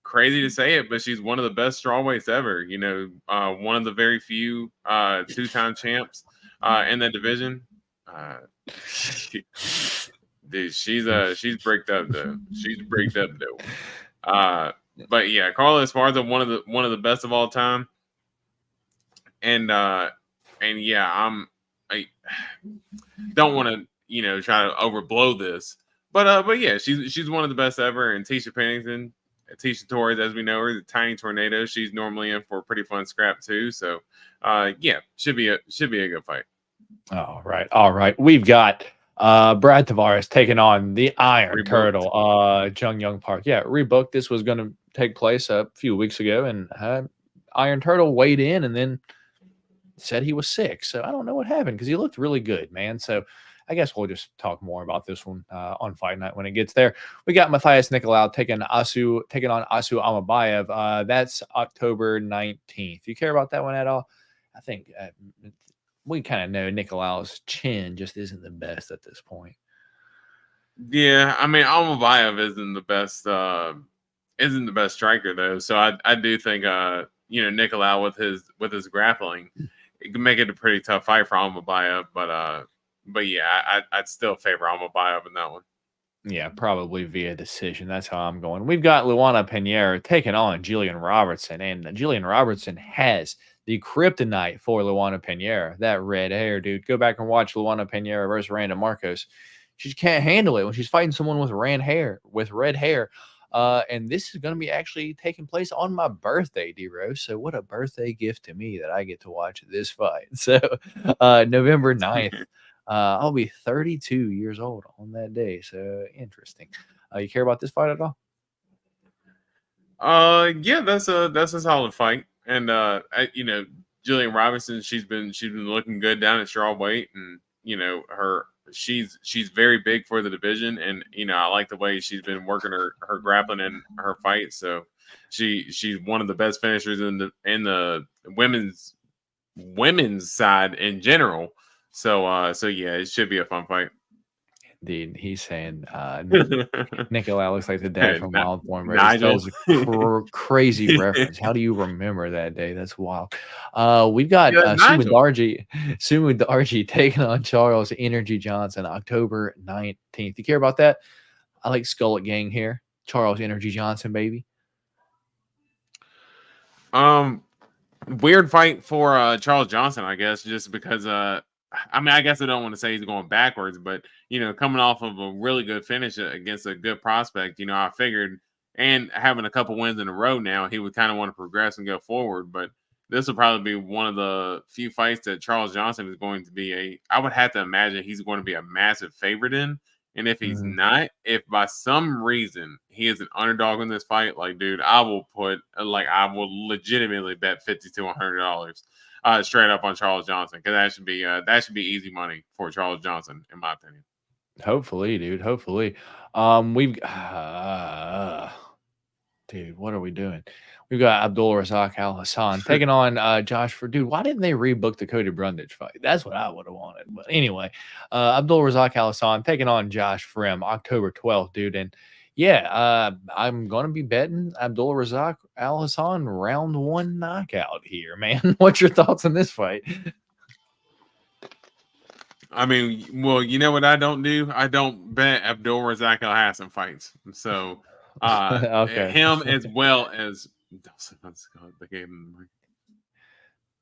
crazy to say it, but she's one of the best strawweights ever. One of the very few 2-time champs in that division. Dude, she's bricked up though. But Carla Esparza, one of the best of all time. And I don't want to, try to overblow this, but she's one of the best ever. And Tisha Pennington, Tisha Torres, as we know her, the tiny tornado. She's normally in for a pretty fun scrap too. So, should be a good fight. All right. We've got Brad Tavares taking on the Iron Turtle, Jung Young Park. Rebooked. This was going to take place a few weeks ago, and Iron Turtle weighed in and then said he was sick. So I don't know what happened because he looked really good, man. So I guess we'll just talk more about this one on Fight Night when it gets there. We got Matthias Nicolau taking on Asu Amabayev. That's October 19th. You care about that one at all? I think we kind of know Nicolau's chin just isn't the best at this point. Yeah, I mean, Almabayev isn't the best striker though. So I do think Nicolau with his grappling, it can make it a pretty tough fight for Almabayev. But yeah, I'd still favor Almabayev in that one. Yeah, probably via decision. That's how I'm going. We've got Luana Pinheiro taking on Jillian Robertson, and Jillian Robertson has the kryptonite for Luana Pinheiro. That red hair, dude. Go back and watch Luana Pinheiro versus Randa Marcos. She just can't handle it when she's fighting someone with red hair. And this is going to be actually taking place on my birthday, D-Rose. So what a birthday gift to me that I get to watch this fight. So November 9th. I'll be 32 years old on that day. So interesting. You care about this fight at all? Yeah, that's a solid fight. And Jillian Robinson, she's been looking good down at strawweight, and she's very big for the division, and I like the way she's been working her grappling in her fight. So she's one of the best finishers in the women's side in general. So yeah, it should be a fun fight. Indeed, he's saying Nicolau looks like the dad from Wild Thorn. Nigel. That was a crazy reference. How do you remember that day? That's wild. We've got Sumu Darji taking on Charles Energy Johnson October 19th. You care about that? I like Skullet Gang here. Charles Energy Johnson, baby. Weird fight for Charles Johnson, I guess, just because I guess I don't want to say he's going backwards, but coming off of a really good finish against a good prospect, I figured, and having a couple wins in a row now, he would kind of want to progress and go forward. But this will probably be one of the few fights that Charles Johnson is going to be I would have to imagine he's going to be a massive favorite in. And if he's not, if by some reason he is an underdog in this fight, like, dude, I will legitimately bet $50 to $100 straight up on Charles Johnson, because that should be easy money for Charles Johnson, in my opinion. Hopefully, dude. Hopefully. Dude, what are we doing? We've got Abdul Razak Al Hassan taking on Josh. Dude, why didn't they rebook the Cody Brundage fight? That's what I would have wanted. But anyway, Abdul Razak Al Hassan taking on Josh Frem October 12th, dude. And yeah, I'm going to be betting Abdul Razak Al Hassan round 1 knockout here, man. What's your thoughts on this fight? I mean, well, you know what I don't do? I don't bet Abdul Razak Al Hassan fights. So okay. Him as well as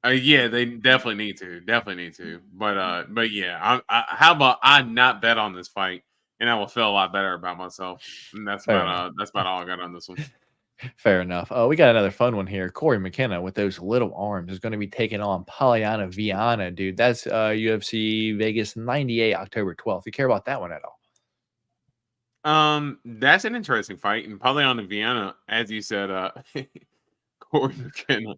yeah, they definitely need to. But yeah, how about I not bet on this fight, and I will feel a lot better about myself. And that's about all I got on this one. Fair enough. We got another fun one here. Corey McKenna with those little arms is going to be taking on Polyana Viana, dude. That's UFC Vegas 98, October 12th. You care about that one at all? That's an interesting fight. And Polyana Viana, as you said, Corey McKenna,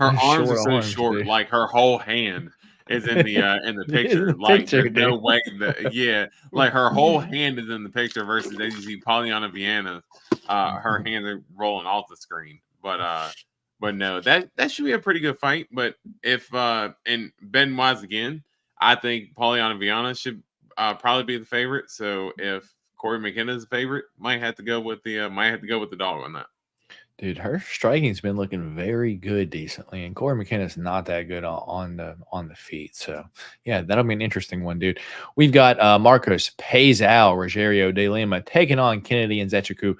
her arms are so short, dude. Like her whole hand is in the picture. Like there's no way that like her whole hand is in the picture versus as you see Polyana Viana, her hands are rolling off the screen. But no, that should be a pretty good fight. But if and Ben wise again, I think Polyana Viana should probably be the favorite. So if Corey McKenna is the favorite, might have to go with the dog on that. Dude, her striking's been looking very good decently, and Corey McKenna's not that good on the feet. So yeah, that'll be an interesting one, dude. We've got Marcos Pezao Rogerio de Lima taking on Kennedy and Nzechukwu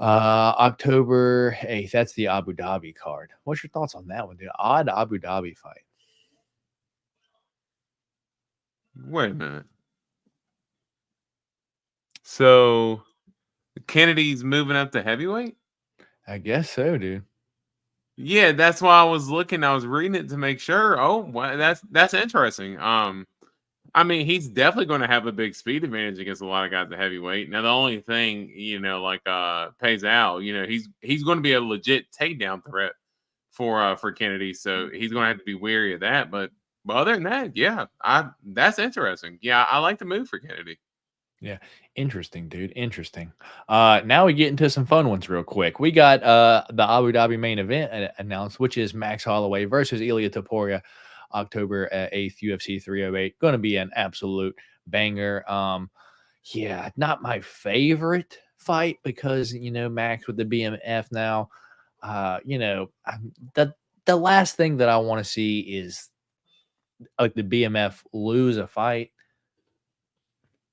October 8th. That's the Abu Dhabi card. What's your thoughts on that one, dude? Odd Abu Dhabi fight. Wait a minute. So Kennedy's moving up to heavyweight? I guess so, dude. Yeah, that's why I was looking. I was reading it to make sure. Oh, well, that's interesting. I mean, he's definitely going to have a big speed advantage against a lot of guys at heavyweight. Now, the only thing, like Pezao, he's going to be a legit takedown threat for Kennedy. So he's going to have to be wary of that. But But other than that, yeah, that's interesting. Yeah, I like the move for Kennedy. Yeah, interesting, dude. Interesting. Now we get into some fun ones real quick. We got the Abu Dhabi main event announced, which is Max Holloway versus Ilia Topuria, October 8th, UFC 308. Going to be an absolute banger. Yeah, not my favorite fight because Max with the BMF now. The last thing that I want to see is like the BMF lose a fight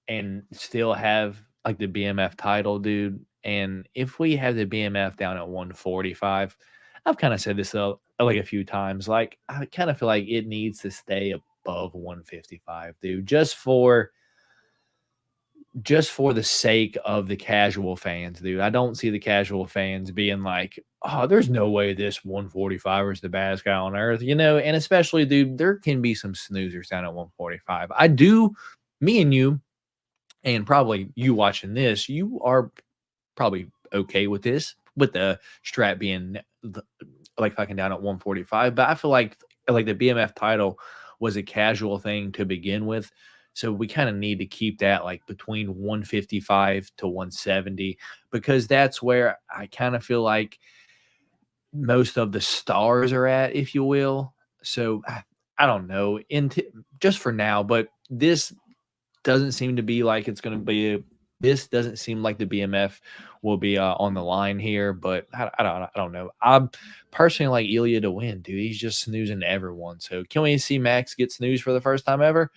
and still have like the BMF title, dude. And if we have the BMF down at 145, I've kind of said this like a few times. Like I kind of feel like it needs to stay above 155, dude, just for the sake of the casual fans, dude. I don't see the casual fans being like, oh, there's no way this 145er is the baddest guy on earth, and especially, dude, there can be some snoozers down at 145. I do, me and you, and probably you watching this, you are probably okay with this, with the strap being like fucking down at 145. But I feel like the BMF title was a casual thing to begin with. So we kind of need to keep that like between 155 to 170, because that's where I kind of feel like most of the stars are at, if you will. So I don't know, just for now, but this doesn't seem to be like it's going to be. This doesn't seem like the BMF will be on the line here, but I don't know. I personally like Ilia to win, dude. He's just snoozing everyone. So can we see Max get snoozed for the first time ever?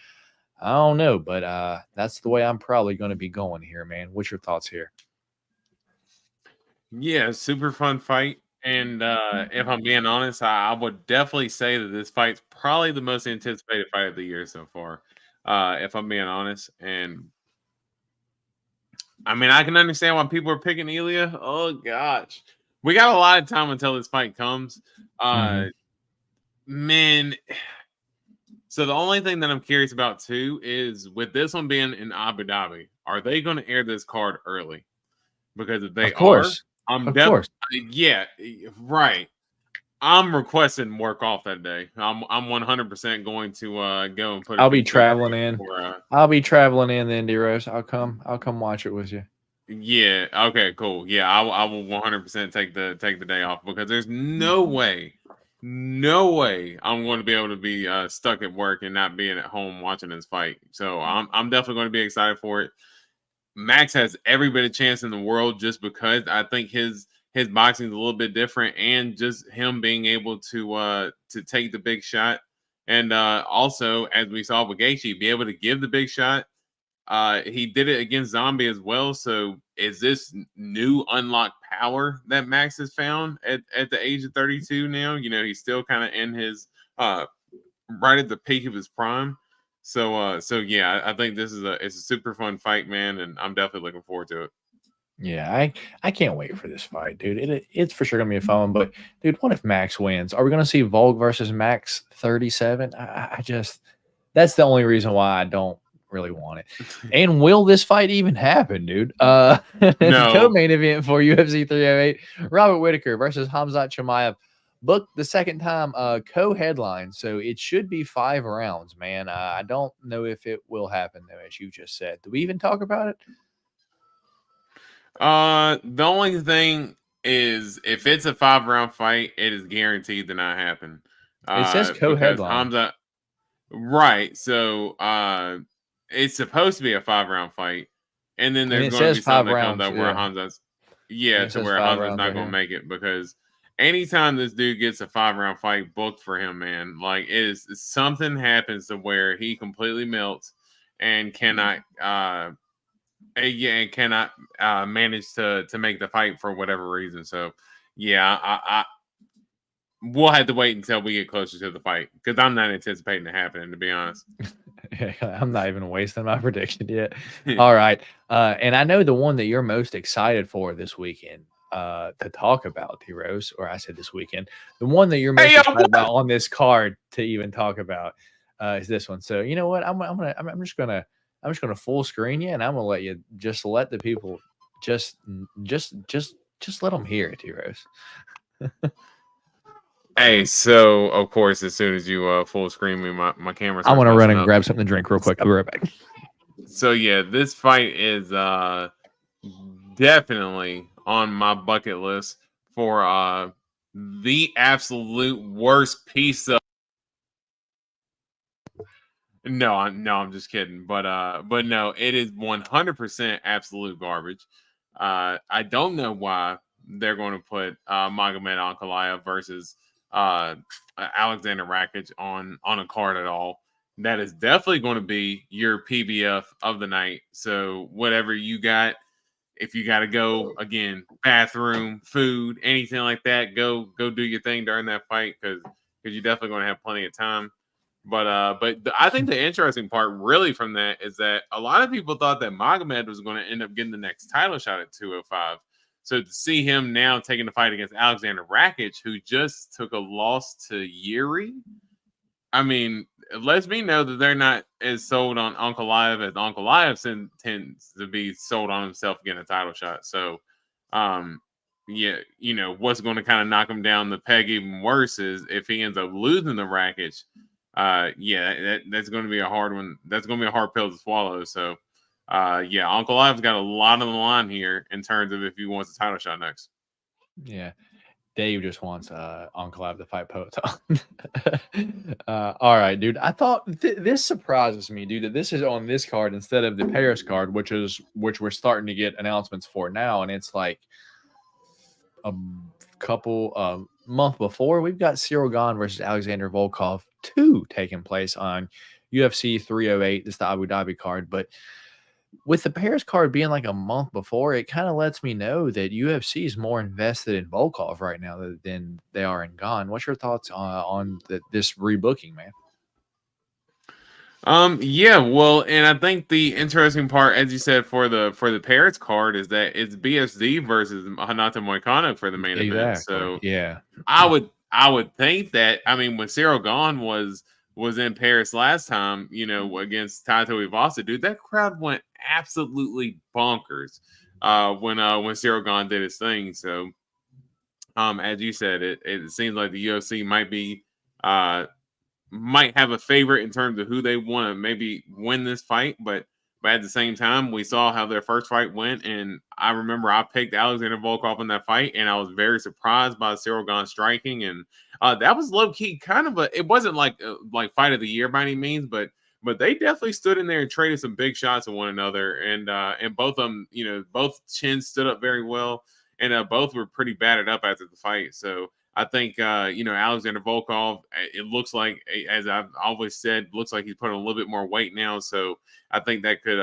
I don't know, but that's the way I'm probably going to be going here, man. What's your thoughts here? Yeah, super fun fight. And if I'm being honest, I would definitely say that this fight's probably the most anticipated fight of the year so far. If I'm being honest. And I mean, I can understand why people are picking Ilia. Oh gosh. We got a lot of time until this fight comes. Man. So the only thing that I'm curious about too is with this one being in Abu Dhabi, are they going to air this card early? Because if they Of course. I'm Of course. yeah, right. I'm requesting work off that day. I'm 100% going to go and put. I'll be traveling in. I'll be traveling in the Indy Rose. I'll come watch it with you. Yeah. Okay. Cool. Yeah. I will 100% take the day off, because there's no way I'm going to be able to be stuck at work and not being at home watching this fight. So I'm definitely going to be excited for it. Max has every bit of chance in the world, just because I think his boxing is a little bit different, and just him being able to take the big shot, and also, as we saw with Gaethje, be able to give the big shot. He did it against Zombie as well. So is this new unlocked power that Max has found at the age of 32 now? He's still kind of in his right at the peak of his prime. So yeah, I think it's a super fun fight, man, and I'm definitely looking forward to it. Yeah, I can't wait for this fight, dude. It's for sure gonna be a fun. But dude, what if Max wins? Are we gonna see Volk versus Max 37? I just, that's the only reason why I don't really want it. And will this fight even happen, dude? No. Co-main event for UFC 308, Robert Whitaker versus Hamzat Chimaev, booked the second time co-headline, so it should be 5 rounds, man. I don't know if it will happen though, as you just said. Do we even talk about it? The only thing is, if it's a 5-round fight, it is guaranteed to not happen. It says co-headline. Hamza, right? So it's supposed to be a 5-round fight, and then there's going to be something that comes up where Hamza's where Hamza's not going to make it, because anytime this dude gets a 5-round fight booked for him, man, like something happens to where he completely melts and cannot manage to make the fight for whatever reason. So yeah, we'll have to wait until we get closer to the fight, because I'm not anticipating it happening, to be honest. I'm not even wasting my prediction yet. All right. And I know the one that you're most excited for this weekend to talk about, T-Rose, or I said this weekend, the one that you're most excited about on this card to even talk about is this one. So you know what? I'm just gonna full screen you, and I'm gonna let you just let the people just let them hear it, T-Rose. Hey, so of course, as soon as you full screen me, my camera. I want to starts run messing and up. grab something to drink real quick. I'll be right back. So yeah, this fight is definitely on my bucket list for the absolute worst piece of. No, I'm just kidding. But no, it is 100% absolute garbage. I don't know why they're going to put Magomed Ankalaev versus uh, Alexander Rakic on a card at all. That is definitely going to be your PBF of the night. So whatever you got, if you got to go again, bathroom, food, anything like that, go do your thing during that fight because you're definitely going to have plenty of time. But I think the interesting part really from that is that a lot of people thought that Magomed was going to end up getting the next title shot at 205. So to see him now taking the fight against Alexander Rakic, who just took a loss to Yuri, I mean, it lets me know that they're not as sold on Ankalaev as Ankalaev tends to be sold on himself getting a title shot. So, yeah, what's going to kind of knock him down the peg even worse is if he ends up losing the Rakic. Yeah, that's going to be a hard one. That's going to be a hard pill to swallow. So, yeah, Ankalaev's got a lot on the line here in terms of if he wants a title shot next. Yeah. Dave just wants Ankalaev to fight Poton. All right, dude. I thought this surprises me, dude, that this is on this card instead of the Paris card, which we're starting to get announcements for now, and it's like a couple month before we've got Cyril Gane versus Alexander Volkov 2 taking place on UFC 308. This is the Abu Dhabi card, but with the Paris card being like a month before, it kind of lets me know that UFC is more invested in Volkov right now than they are in Gane. What's your thoughts on this rebooking, man? Yeah, well, and I think the interesting part, as you said, for the Paris card is that it's BSD versus Hanata Moicano for the main event. So yeah, I would think that, I mean, when Cyril Gane was in Paris last time, against Taito Ivasa, dude, that crowd went absolutely bonkers when Cyril Gane did his thing. So as you said, it seems like the UFC might have a favorite in terms of who they want to maybe win this fight, but at the same time, we saw how their first fight went, and I remember I picked Alexander Volkov in that fight, and I was very surprised by Cyril Gane striking, and that was low key kind of it wasn't like fight of the year by any means, but they definitely stood in there and traded some big shots at one another, and both of them, both chins stood up very well, and both were pretty battered up after the fight, so. I think, Alexander Volkov, it looks like, as I've always said, looks like he's putting a little bit more weight now. So I think that could,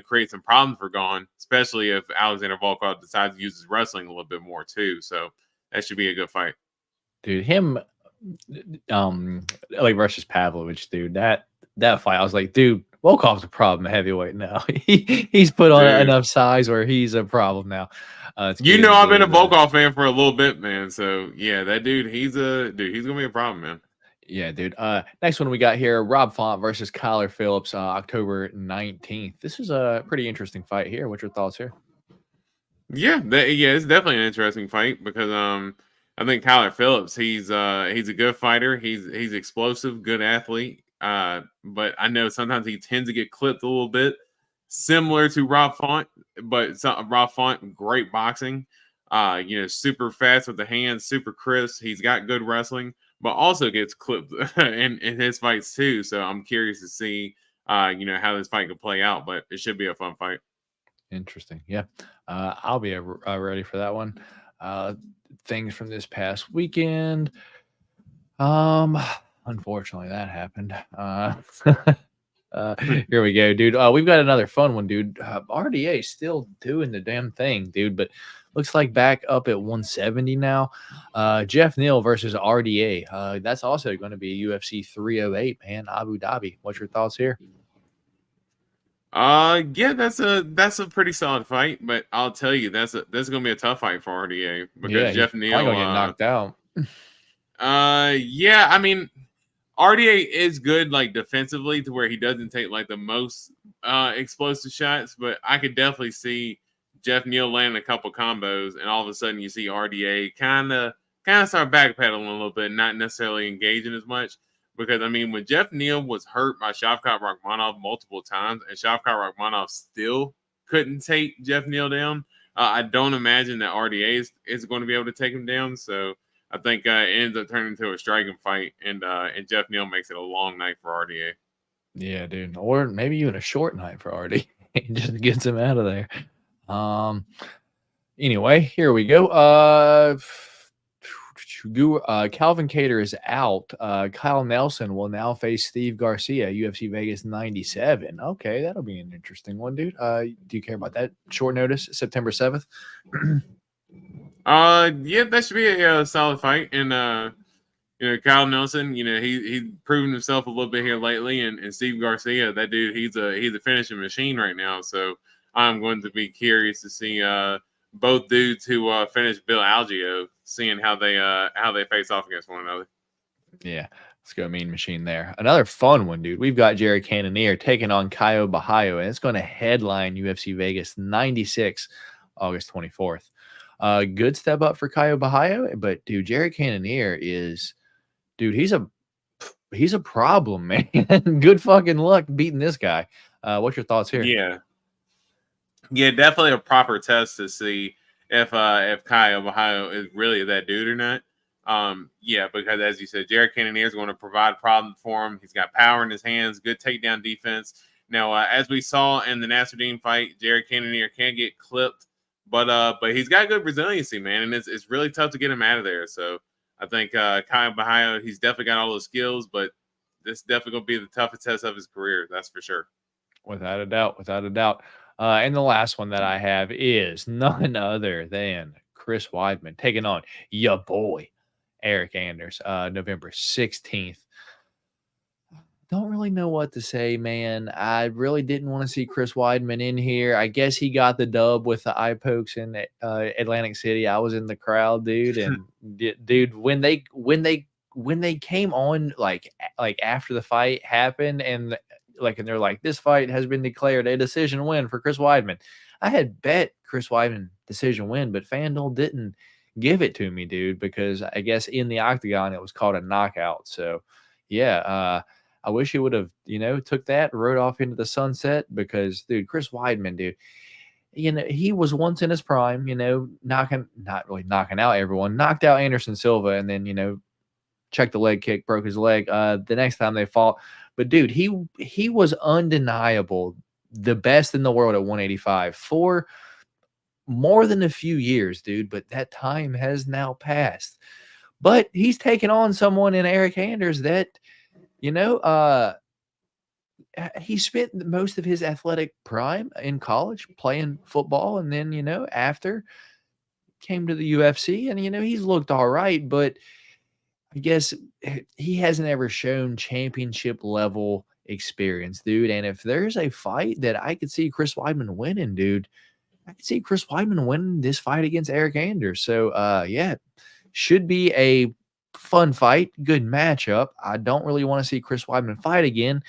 create some problems for Gane, especially if Alexander Volkov decides to use his wrestling a little bit more too. So that should be a good fight. Dude, him, like versus Pavlovich, dude, that fight, I was like, dude, Volkov's a problem heavyweight now. He's put on enough size where he's a problem now. I've been a Volkov fan for a little bit, man. So yeah, that dude, he's gonna be a problem, man. Yeah, dude. Next one we got here, Rob Font versus Kyler Phillips, October 19th. This is a pretty interesting fight here. What's your thoughts here? Yeah, it's definitely an interesting fight because I think Kyler Phillips, he's a good fighter. He's explosive, good athlete. But I know sometimes he tends to get clipped a little bit, similar to Rob Font. But Rob Font, great boxing. Super fast with the hands, super crisp. He's got good wrestling, but also gets clipped in his fights too. So I'm curious to see, how this fight could play out. But it should be a fun fight. Interesting. Yeah. I'll be ready for that one. Things from this past weekend. Unfortunately, that happened. Here we go, dude. We've got another fun one, dude. RDA still doing the damn thing, dude, but looks like back up at 170 now. Jeff Neal versus RDA. That's also going to be UFC 308, man. Abu Dhabi. What's your thoughts here? Yeah, that's a pretty solid fight, but I'll tell you that's gonna be a tough fight for RDA because Jeff Neal gonna get knocked out. Yeah, I mean, RDA is good like defensively to where he doesn't take like the most explosive shots, but I could definitely see Jeff Neal landing a couple combos, and all of a sudden you see RDA kind of kind of start backpedaling a little bit, not necessarily engaging as much. Because, I mean, when Jeff Neal was hurt by Shavkat Rakhmonov multiple times and Shavkat Rakhmonov still couldn't take Jeff Neal down, I don't imagine that RDA is going to be able to take him down. So I think it ends up turning into a striking fight, and Jeff Neal makes it a long night for RDA. Yeah, dude. Or maybe even a short night for RDA. Just gets him out of there. Anyway, here we go. Calvin Kattar is out. Kyle Nelson will now face Steve Garcia, UFC Vegas 97. Okay, that'll be an interesting one, dude. Do you care about that short notice? September 7th? Yeah, that should be a solid fight. And Kyle Nelson, he's proven himself a little bit here lately, and Steve Garcia, that dude, he's a finishing machine right now. So I'm going to be curious to see both dudes who finished Bill Algeo, seeing how they face off against one another. Yeah, let's go Mean Machine there. Another fun one, dude. We've got Jared Cannonier taking on Caio Bahayo, and it's going to headline UFC Vegas 96, August 24th. Good step up for Caio Bahayo, but dude, Jared Cannonier is, dude, he's a problem, man. Good fucking luck beating this guy. What's your thoughts here? Yeah, definitely a proper test to see if Caio Bahayo is really that dude or not. Yeah, because as you said, Jared Cannonier is going to provide problems for him. He's got power in his hands, good takedown defense. Now, as we saw in the Nasruddin fight, Jared Cannonier can get clipped, but he's got good resiliency, man, and it's really tough to get him out of there. So I think Caio Bahayo, he's definitely got all those skills, but this is definitely going to be the toughest test of his career. That's for sure. Without a doubt, without a doubt. And the last one that I have is none other than Chris Weidman taking on your boy, Eric Anders, November 16th. Don't really know what to say, man. I really didn't want to see Chris Weidman in here. I guess he got the dub with the eye pokes in Atlantic City. I was in the crowd, dude. And dude, when they came on, like after the fight happened, and they're like, this fight has been declared a decision win for Chris Weidman. I had bet Chris Weidman decision win, but FanDuel didn't give it to me, dude, because I guess in the octagon it was called a knockout. So yeah, I wish he would have, took that, rode off into the sunset, because dude, Chris Weidman, dude, he was once in his prime, not really knocking out everyone, knocked out Anderson Silva, and then, checked the leg kick, broke his leg the next time they fought. But dude, he was undeniable, the best in the world at 185 for more than a few years, dude. But that time has now passed. But he's taken on someone in Eric Anders that, he spent most of his athletic prime in college playing football, and then, after came to the UFC, and he's looked all right, but I guess he hasn't ever shown championship level experience, dude. And if there's a fight that I could see Chris Weidman winning, dude, I could see Chris Weidman winning this fight against Eric Anders. So, yeah, should be a fun fight, good matchup. I don't really want to see Chris Weidman fight again,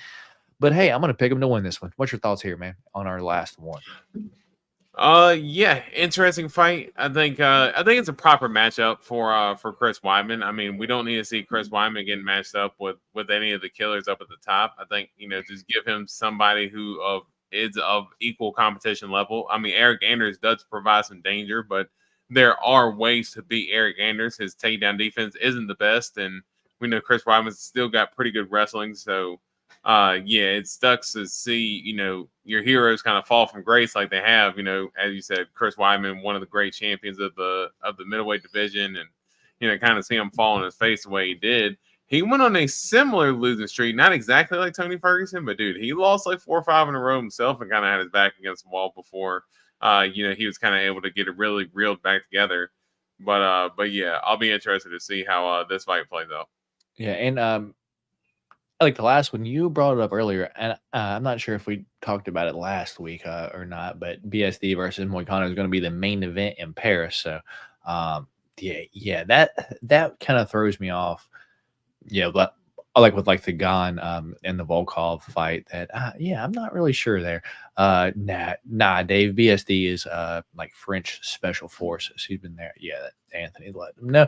but hey, I'm going to pick him to win this one. What's your thoughts here, man, on our last one? Yeah, interesting fight. I think it's a proper matchup for Chris Weidman. I mean, we don't need to see Chris Weidman getting matched up with any of the killers up at the top. I think, just give him somebody who is of equal competition level. I mean, Eric Anders does provide some danger, but there are ways to beat Eric Anders. His takedown defense isn't the best, and we know Chris Weidman's still got pretty good wrestling. So, yeah, it sucks to see, your heroes kind of fall from grace like they have. As you said, Chris Weidman, one of the great champions of the middleweight division, and kind of see him fall on his face the way he did. He went on a similar losing streak, not exactly like Tony Ferguson, but dude, he lost like 4 or 5 in a row himself and kind of had his back against the wall before. He was kind of able to get it really reeled back together. But yeah, I'll be interested to see how this fight plays out. Yeah, and like the last one, you brought it up earlier, and I'm not sure if we talked about it last week or not, but BSD versus Moicano is going to be the main event in Paris. So, yeah, that kind of throws me off. Yeah, but like with like the Gon and the Volkov fight that I'm not really sure there. Nah, Dave, BSD is like French special forces. He's been there. Yeah, that Anthony let him know.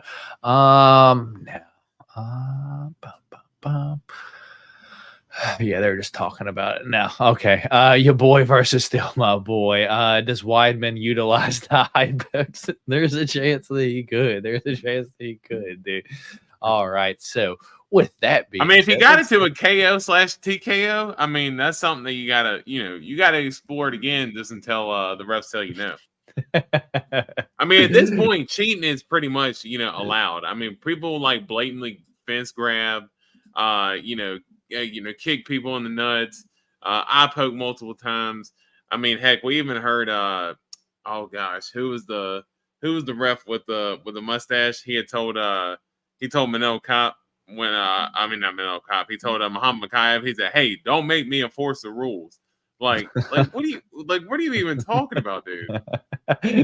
Yeah, they're just talking about it now. Okay. Your boy versus still my boy. Does Weidman utilize the high boots? There's a chance that he could. There's a chance that he could, dude. All right. So with that being I mean, if he said, got into a KO/TKO, I mean, that's something that you gotta explore it again just until the refs tell you no. I mean, at this point, cheating is pretty much, allowed. I mean, people like blatantly fence grab, kick people in the nuts, eye poke multiple times. I mean, heck, we even heard, oh gosh, who was the ref with the mustache? He told Manel Cop when, not Manel Cop. He told Muhammad Makayev. He said, "Hey, don't make me enforce the rules." Like what are you even talking about, dude?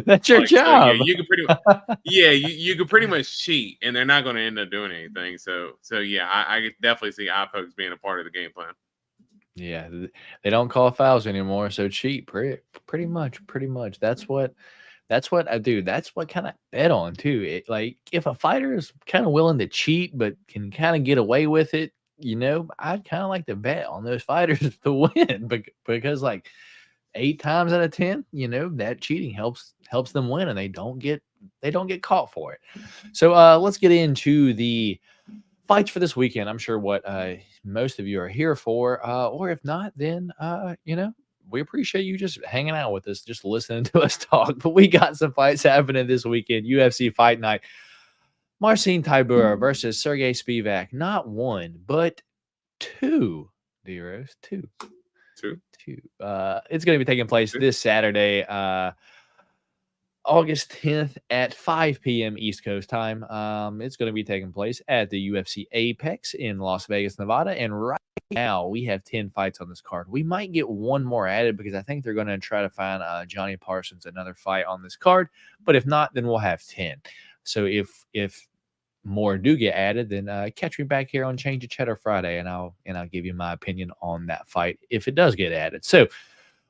That's your job. So, you can pretty much, you can pretty much cheat, and they're not going to end up doing anything. So yeah, I definitely see eye pokes being a part of the game plan. Yeah, they don't call fouls anymore, so cheat pretty much. That's what I do. That's what kind of bet on too. It, like if a fighter is kind of willing to cheat but can kind of get away with it, I'd kind of like to bet on those fighters to win because like 8 times out of 10, that cheating helps them win and they don't get caught for it. So let's get into the fights for this weekend. I'm sure what most of you are here for, or if not, then we appreciate you just hanging out with us, just listening to us talk. But we got some fights happening this weekend. UFC Fight Night. Marcin Tybura versus Sergey Spivac. Not 1, but 2. D-Rose, 2. It's going to be taking place this Saturday, August 10th at 5 p.m. East Coast time. It's going to be taking place at the UFC Apex in Las Vegas, Nevada. And right now, we have 10 fights on this card. We might get one more added because I think they're going to try to find Johnny Parsons another fight on this card. But if not, then we'll have 10. So if more do get added, then catch me back here on Change of Cheddar Friday, and I'll give you my opinion on that fight if it does get added. So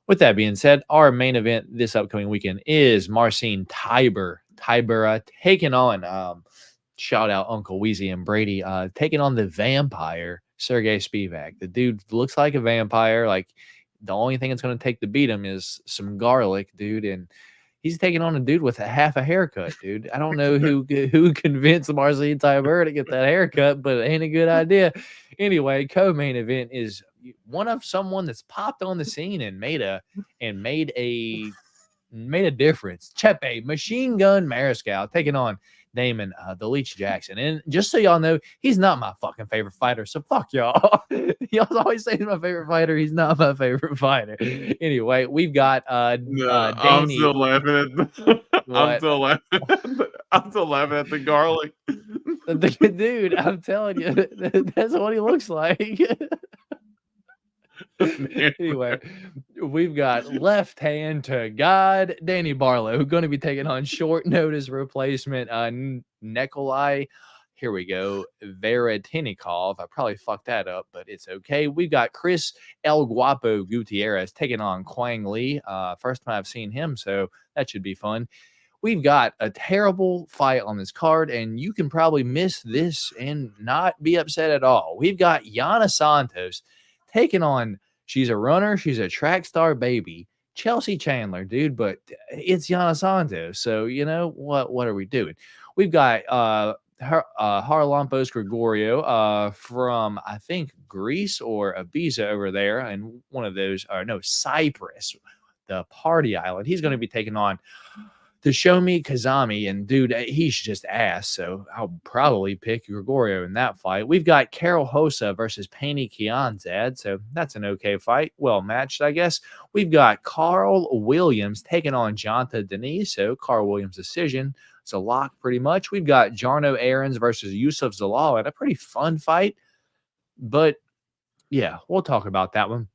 with that being said, our main event this upcoming weekend is Marcin Tybura taking on shout out Uncle Weezy and Brady taking on the vampire Sergey Spivac. The dude looks like a vampire. Like the only thing that's going to take to beat him is some garlic, dude, and he's taking on a dude with a half a haircut, dude. I don't know who convinced Marcin Tybura to get that haircut, but it ain't a good idea. Anyway, co-main event is one of someone that's popped on the scene and made a difference. Chepe Machine Gun Mariscal taking on Damon the Leech Jackson. And just so y'all know, he's not my fucking favorite fighter. So fuck y'all. Y'all always say he's my favorite fighter. He's not my favorite fighter. Anyway, we've got Danny. I'm still laughing at I'm still laughing at the garlic. Dude, I'm telling you, that's what he looks like. Anyway, we've got left hand to God, Danny Barlow, who's going to be taking on short notice replacement Nikolai. Here we go, Veretinikov. I probably fucked that up, but it's okay. We've got Chris El Guapo Gutierrez taking on Quang Lee. First time I've seen him, so that should be fun. We've got a terrible fight on this card, and you can probably miss this and not be upset at all. We've got Yana Santos taking on, she's a runner, she's a track star baby, Chelsea Chandler, dude, but it's Yana Santos. So, what are we doing? We've got Harlampos Gregorio from, I think, Greece or Ibiza over there, and one of those, Cyprus, the party island. He's going to be taking on Shomi Kazami, and dude, he's just ass, so I'll probably pick Gregorio in that fight. We've got Carol Hosa versus Paney Kianzad, so that's an okay fight, well matched, I guess. We've got Carl Williams taking on Jonta Denise, so Carl Williams' decision. It's a lock pretty much. We've got Jarno Aarons versus Yusuf Zalal, and a pretty fun fight, but yeah, we'll talk about that one.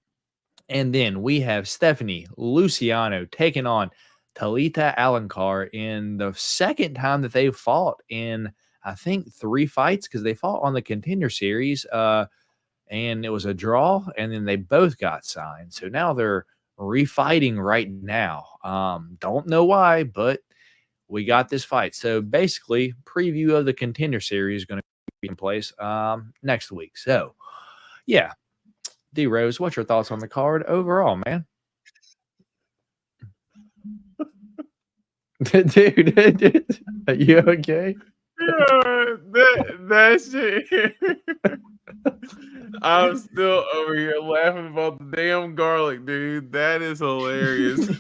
And then we have Stephanie Luciano taking on Talita Alencar in the second time that they've fought in I think 3 fights because they fought on the Contender Series, and it was a draw, and then they both got signed. So now they're refighting right now. Don't know why, but we got this fight. So basically, preview of the Contender Series is going to be in place next week. So, yeah. D Rose, what's your thoughts on the card overall, man? dude, are you okay? Yeah, that shit. I'm still over here laughing about the damn garlic, dude. That is hilarious.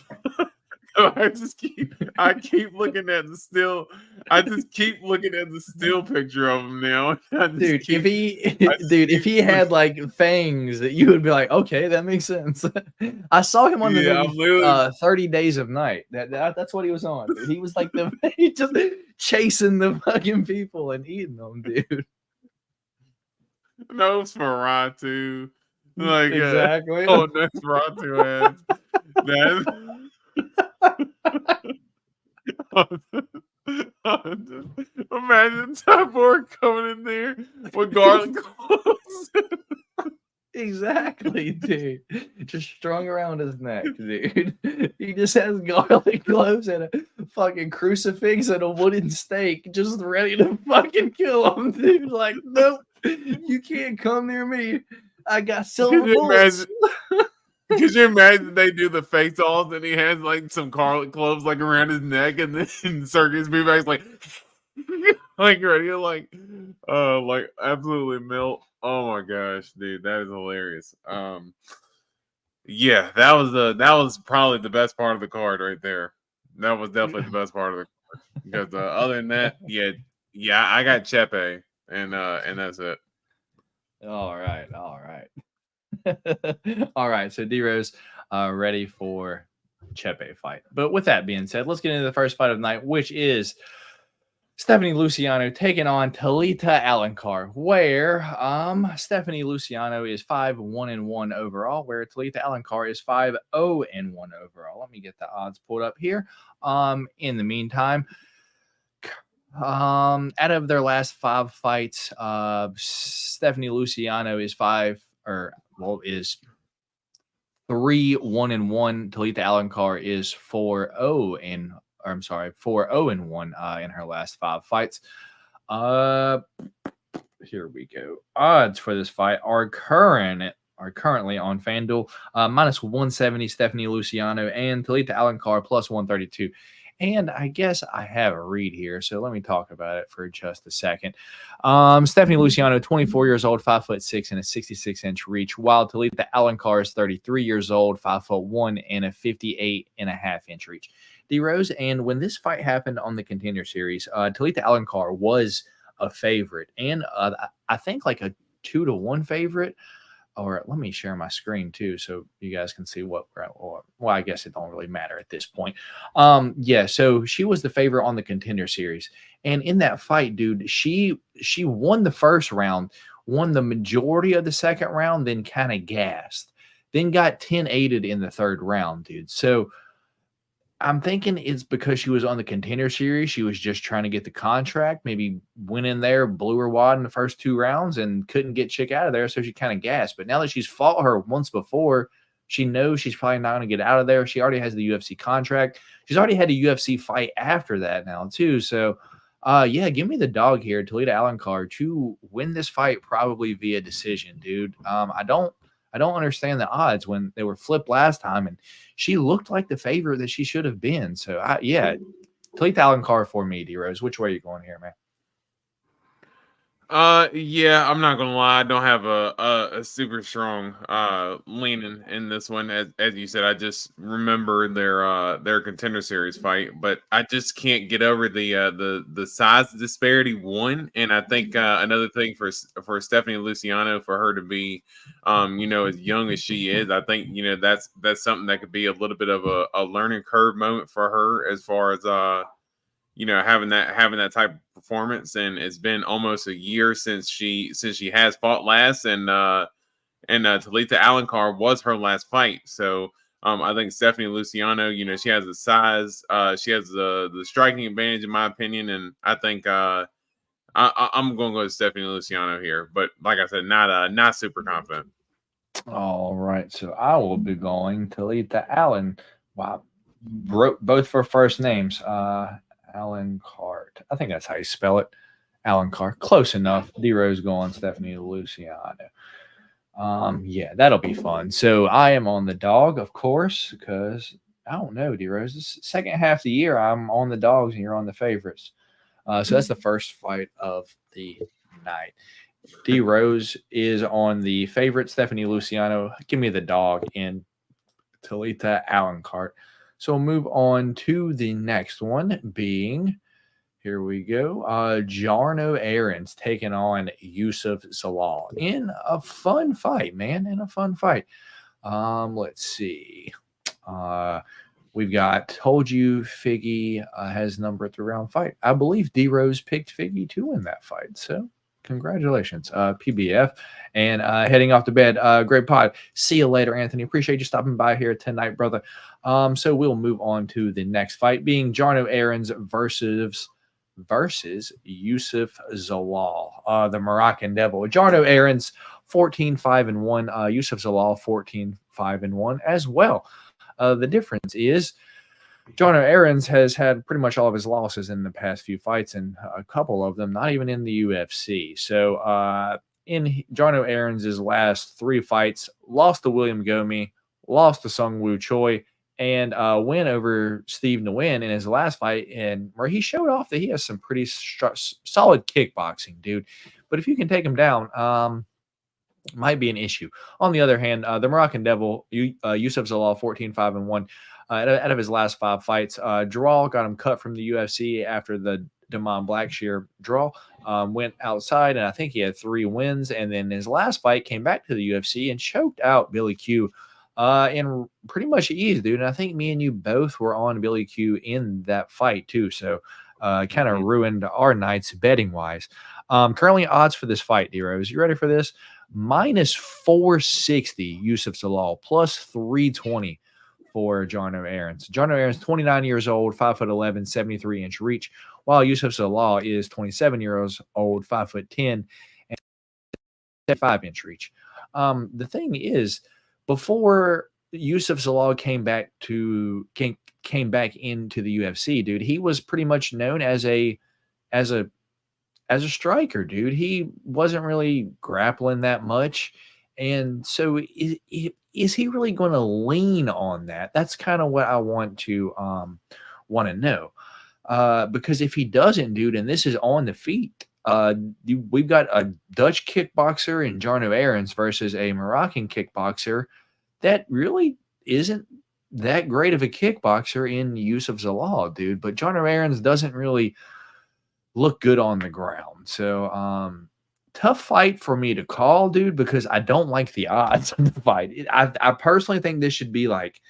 I keep looking at the still. I just keep looking at the still picture of him now. Dude, if he had like fangs, you would be like, okay, that makes sense. I saw him on the movie 30 Days of Night. That's what he was on. Dude. He was like he just chasing the fucking people and eating them, dude. No, Smaratu. Like exactly. Oh, no, Smaratu ass. Imagine Tybura coming in there with garlic cloves. Exactly, dude. Just strung around his neck, dude. He just has garlic cloves and a fucking crucifix and a wooden stake just ready to fucking kill him, dude. Like, nope, you can't come near me. I got silver bullets. Could you imagine they do the face off and he has like some garlic cloves like around his neck and then Circus Spivac's like like ready to like absolutely melt. Oh my gosh, dude, that is hilarious. Yeah, that was probably the best part of the card right there. That was definitely the best part of the card. Because other than that, yeah, I got Chepe and that's it. All right. All right, so D-Rose ready for Chepe fight. But with that being said, let's get into the first fight of the night, which is Stephanie Luciano taking on Talita Alencar, where Stephanie Luciano is 5-1-1 overall, where Talita Alencar is 5-0-1 overall. Let me get the odds pulled up here. In the meantime, out of their last 5 fights, Stephanie Luciano is 3-1-1. Talita Alencar is 4-0-1 in her last 5 fights. Here we go. Odds for this fight are currently on FanDuel minus 170 Stephanie Luciano and Talita Alencar plus 132. And I guess I have a read here, so let me talk about it for just a second. Stephanie Luciano, 24 years old, 5'6" and a 66-inch reach, while Talita Alencar is 33 years old, 5'1" and a 58.5-inch reach. D-Rose, and when this fight happened on the Contender Series, Talita Alencar was a favorite, and I think like a 2-1 favorite. Or let me share my screen too, so you guys can see what we're at. Well, I guess it don't really matter at this point. Yeah, so she was the favorite on the Contender Series, and in that fight, dude, she won the first round, won the majority of the second round, then kind of gassed, then got 10-8'd in the third round, dude. So I'm thinking it's because she was on the Contender Series. She was just trying to get the contract, maybe went in there, blew her wad in the first 2 rounds and couldn't get chick out of there. So she kind of gassed. But now that she's fought her once before, she knows she's probably not going to get out of there. She already has the UFC contract. She's already had a UFC fight after that now too. So yeah, give me the dog here, Talita Alencar, to win this fight probably via decision, dude. I don't understand the odds when they were flipped last time, and she looked like the favorite that she should have been. So, yeah, Talita Alencar for me, D-Rose. Which way are you going here, man? Yeah, I'm not gonna lie. I don't have a super strong leaning in this one. As you said, I just remember their Contender Series fight, but I just can't get over the size disparity. One, and I think another thing for Stephanie Luciano, for her to be as young as she is, I think that's something that could be a little bit of a learning curve moment for her as far as having that type of performance. And it's been almost a year since she has fought last, and Talita Alencar was her last fight. So I think Stephanie Luciano, she has the size, she has the striking advantage in my opinion, and I think I'm going to go with Stephanie Luciano here, but like I said, not super confident. All right, so I will be going to lead the Allen. Wow, both for first names. Alan Cart. I think that's how you spell it. Alan Cart. Close enough. D Rose going Stephanie Luciano. Yeah, that'll be fun. So I am on the dog, of course, because I don't know, D Rose. This second half of the year, I'm on the dogs and you're on the favorites. So that's the first fight of the night. D Rose is on the favorite, Stephanie Luciano. Give me the dog in Talita Aluncard. So we'll move on to the next one being, here we go, Jarno Aarons taking on Yusuf Zalal in a fun fight, man, in a fun fight. Let's see. We've got Told You Figgy has number 3 round fight. I believe D Rose picked Figgy to win that fight. So congratulations, PBF. And heading off to bed, great pod. See you later, Anthony. Appreciate you stopping by here tonight, brother. So we'll move on to the next fight being Jarno Aarons versus Yusuf Zalal, the Moroccan Devil. Jarno Aarons 14-5-1, Yusuf Zalal 14-5-1 as well. The difference is Jarno Aarons has had pretty much all of his losses in the past few fights, and a couple of them not even in the UFC. So in Jarno Aarons' last 3 fights, lost to William Gomi, lost to Sung Woo Choi, and win over Steve Nguyen in his last fight, and where he showed off that he has some pretty solid kickboxing, dude. But if you can take him down, might be an issue. On the other hand, the Moroccan Devil, Yusuf Zalal, 14-5-1, out of his last 5 fights. Draw got him cut from the UFC after the Damon Blackshear draw. Went outside, and I think he had 3 wins. And then his last fight came back to the UFC and choked out Billy Q in pretty much ease, dude. And I think me and you both were on Billy Q in that fight too. So kind of ruined our nights betting-wise. Currently odds for this fight, D-Rose. You ready for this? Minus 460 Yusuf Zalal, plus 320 for Jarno Aarons. Jarno Aarons, 29 years old, 5'11", 73-inch reach, while Yusuf Zalal is 27 years old, 5'10", and 75-inch reach. The thing is, before Yusuf Zalal came back into the UFC, dude, he was pretty much known as a striker, dude. He wasn't really grappling that much. And so is he really going to lean on that? That's kind of what I want to know. Because if he doesn't, dude, and this is on the feet, we've got a Dutch kickboxer in Jarno Aarons versus a Moroccan kickboxer that really isn't that great of a kickboxer in Yusuf Zalal, dude. But Jarno Aarons doesn't really look good on the ground. So tough fight for me to call, dude, because I don't like the odds of the fight. I personally think this should be like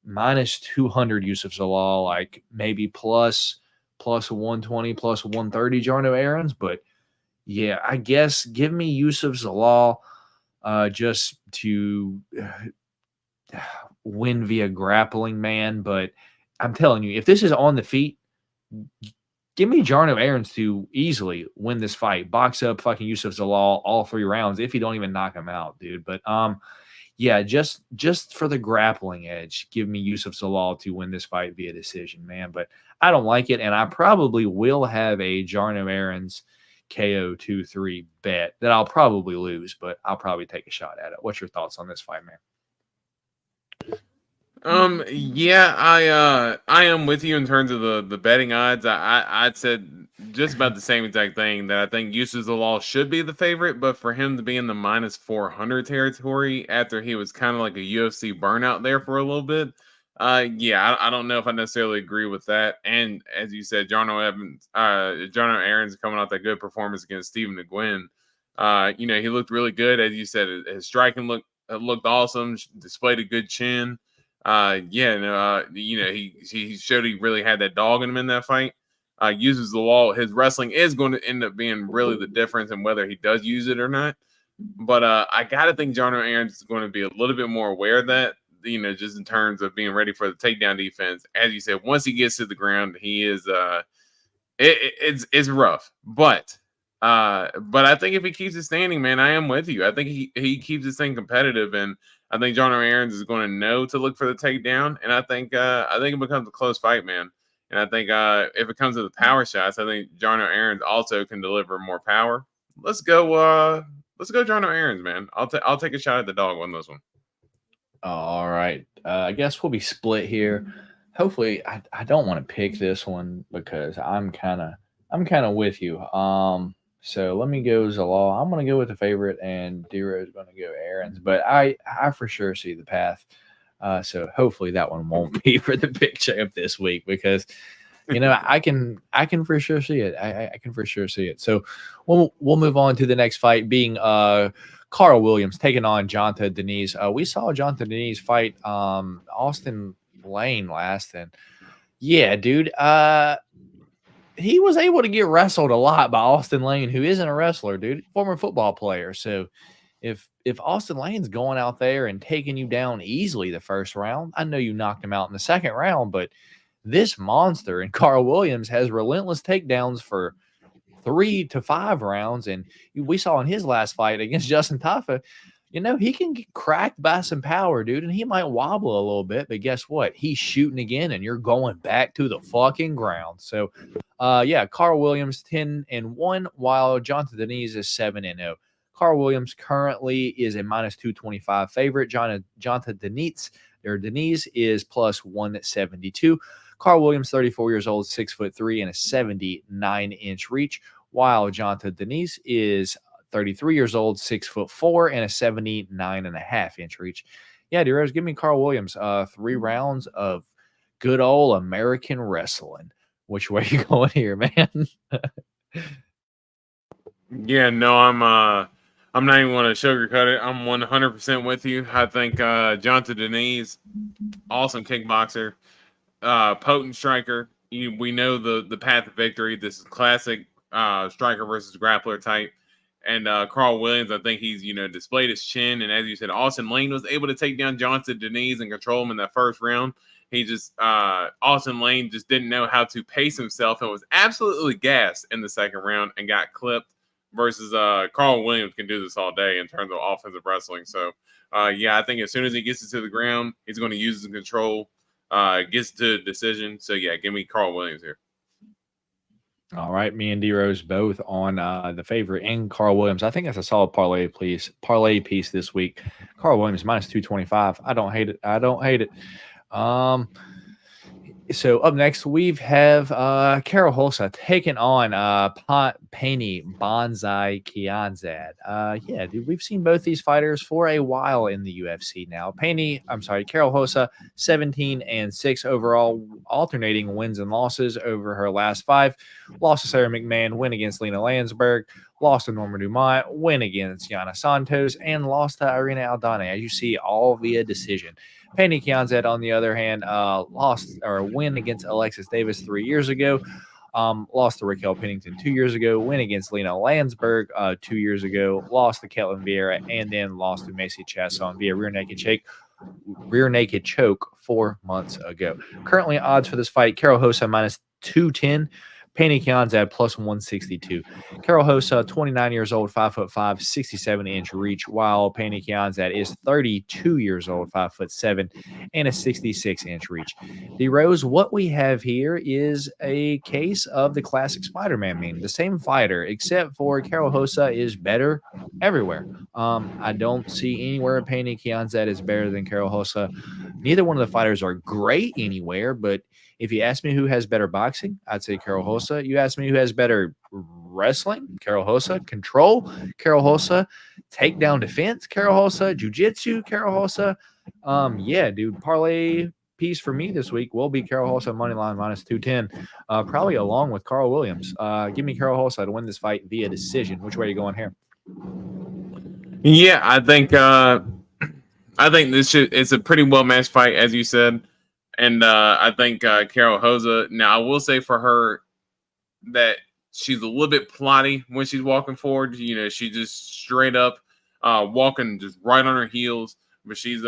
minus 200 Yusuf Zalal, like maybe plus 120, plus 130 Jarno Aarons. But yeah, I guess give me Yusuf Zalal just to win via grappling, man. But I'm telling you, if this is on the feet, give me Jarno Aarons to easily win this fight. Box up fucking Yusuf Zalal all 3 rounds if you don't even knock him out, dude. But yeah, just for the grappling edge, give me Yusuf Zalal to win this fight via decision, man. But I don't like it, and I probably will have a Jarno Aarons KO 2-3 bet that I'll probably lose, but I'll probably take a shot at it. What's your thoughts on this fight, man? Yeah, I am with you in terms of the betting odds. I'd said just about the same exact thing, that I think Yusuf Zalal should be the favorite, but for him to be in the minus 400 territory after he was kind of like a UFC burnout there for a little bit, yeah, I don't know if I necessarily agree with that. And as you said, Jarno Aarons coming off that good performance against Stephen Nguyen. He looked really good, as you said. His striking looked awesome. Displayed a good chin. He showed he really had that dog in him in that fight. Uses the wall. His wrestling is going to end up being really the difference in whether he does use it or not. But I got to think Jarno Aarons is going to be a little bit more aware of that, just in terms of being ready for the takedown defense. As you said, once he gets to the ground, he is it's rough. But But I think if he keeps it standing, man, I am with you. I think he keeps this thing competitive, and I think John Aaron's is going to know to look for the takedown, and I think it becomes a close fight, man. And I think if it comes to the power shots, I think John Aaron's also can deliver more power. Let's go, John Aaron's, man. I'll take a shot at the dog on this one. All right. I guess we'll be split here. Hopefully, I don't want to pick this one because I'm kind of with you. So let me go Zalal. I'm going to go with the favorite, and Dero is going to go Aaron's. But I for sure see the path. So hopefully that one won't be for the big champ this week because, I can for sure see it. I can for sure see it. So we'll move on to the next fight, being Carl Williams taking on Jonta Denise. We saw Jonta Denise fight Austin Lane last, and yeah, dude. He was able to get wrestled a lot by Austin Lane, who isn't a wrestler, dude, former football player. So if Austin Lane's going out there and taking you down easily the first round, I know you knocked him out in the second round, but this monster and Carl Williams has relentless takedowns for 3 to 5 rounds. And we saw in his last fight against Justin Tafa, he can get cracked by some power, dude, and he might wobble a little bit, but guess what? He's shooting again, and you're going back to the fucking ground. So, Carl Williams 10-1, while Jonta Denise is 7-0. Carl Williams currently is a -225 favorite. Jonta Denise is plus 172. Carl Williams, 34 years old, 6'3", and a 79-inch reach, while Jonta Denise is 33 years old, 6'4", and a 79.5-inch reach. Yeah, DeRose, give me Carl Williams. 3 rounds of good old American wrestling. Which way you going here, man? Yeah, no, I'm not even going to sugarcoat it. I'm 100% with you. I think Jonta Denise, awesome kickboxer, potent striker. We know the path of victory. This is classic striker versus grappler type. And Carl Williams, I think he's, displayed his chin. And as you said, Austin Lane was able to take down Jonta Denise and control him in that first round. He just, Austin Lane just didn't know how to pace himself and was absolutely gassed in the second round and got clipped versus Carl Williams can do this all day in terms of offensive wrestling. So, I think as soon as he gets it to the ground, he's going to use his control, gets to the decision. So, give me Carl Williams here. All right, me and D-Rose both on the favorite and Carl Williams. I think that's a solid parlay piece this week. Carl Williams -225. I don't hate it. So up next, we have Karol Rosa taking on Pannie Bonsai Kianzad. Dude, we've seen both these fighters for a while in the UFC now. Karol Rosa, 17-6 overall, alternating wins and losses over her last 5. Lost to Sarah McMahon, win against Lena Landsberg, lost to Norma Dumont, win against Yana Santos, and lost to Irina Aldana, as you see, all via decision. Pannie Kianzad, on the other hand, win against Alexis Davis 3 years ago, lost to Raquel Pennington 2 years ago, win against Lena Landsberg 2 years ago, lost to Ketlin Vieira, and then lost to Macy Chasson via rear naked choke 4 months ago. Currently, odds for this fight: Karol Rosa -210. Pannie Kianzad +162. Karol Rosa, 29 years old, 5'5", 67-inch reach, while Pannie Kianzad is 32 years old, 5'7", and a 66-inch reach. D-Rose, what we have here is a case of the classic Spider-Man meme. The same fighter, except for Karol Rosa is better everywhere. I don't see anywhere Pannie Kianzad is better than Karol Rosa. Neither one of the fighters are great anywhere, but if you ask me who has better boxing, I'd say Karol Rosa. You ask me who has better wrestling, Karol Rosa. Control, Karol Rosa. Takedown defense, Karol Rosa. Jiu-jitsu, Karol Rosa. Dude, parlay piece for me this week will be Karol Rosa moneyline -210, probably along with Carl Williams. Give me Karol Rosa to win this fight via decision. Which way are you going here? Yeah, I think it's a pretty well matched fight, as you said. And I think Karol Rosa, now I will say for her that she's a little bit plotty when she's walking forward. She just straight up walking just right on her heels. but she's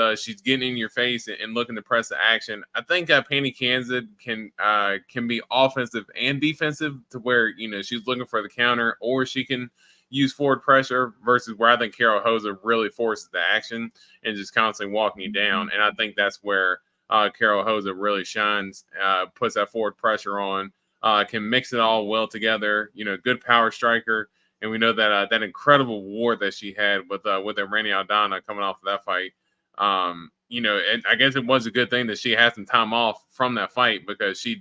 getting in your face and looking to press the action. I think Penny Kanza can be offensive and defensive to where, you know, she's looking for the counter, or she can use forward pressure versus where I think Carol Hosa really forces the action and just constantly walking you down. And I think that's where Carol Hosa really shines, puts that forward pressure on, can mix it all well together, you know, good power striker. And we know that that incredible war that she had with Randy Aldana coming off of that fight. You know, and I guess it was a good thing that she had some time off from that fight, because she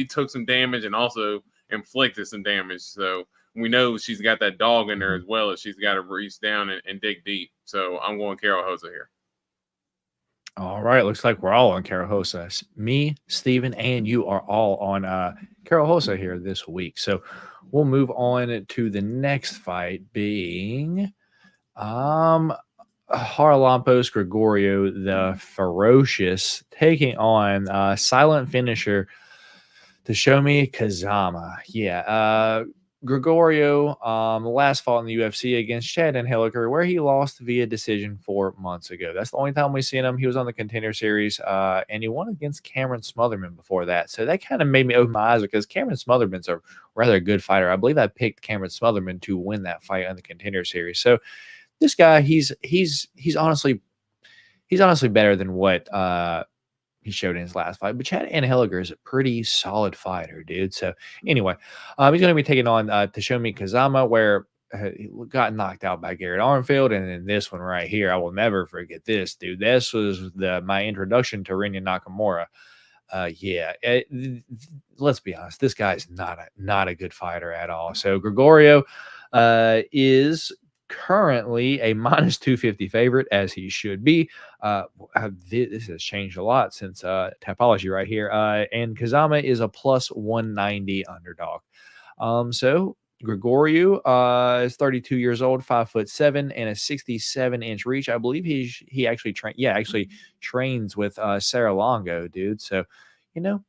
took some damage and also inflicted some damage. So we know she's got that dog in there as well, as she's got to reach down and dig deep. So I'm going Carol Hosa here. All right, looks like we're all on Carol Hosa. Me, Steven, and you are all on Carol Hosa here this week. So we'll move on to the next fight, being Haralampos Gregorio, the Ferocious, taking on silent finisher Toshomi Kazama. Yeah, Gregorio last fought in the UFC against Chad Hilliker, where he lost via decision 4 months ago. That's the only time we've seen him. He was on the Contender Series, and he won against Cameron Smotherman before that. So that kind of made me open my eyes, because Cameron Smotherman's a rather good fighter. I believe I picked Cameron Smotherman to win that fight on the Contender Series. So this guy, he's honestly better than what he showed in his last fight. But Chad Hilliker is a pretty solid fighter, dude. So anyway, he's going to be taking on Toshomi Kazama, where he got knocked out by Garrett Armfield. And then this one right here, I will never forget this, dude. This was my introduction to Rinya Nakamura. Let's be honest, this guy's not a good fighter at all. So Gregorio is currently a minus 250 favorite, as he should be. This has changed a lot since Tapology right here. And Kazama is a plus 190 underdog. So Gregorio is 32 years old, 5'7", and a 67-inch reach. I believe he actually trains with Sarah Longo, dude. So, you know,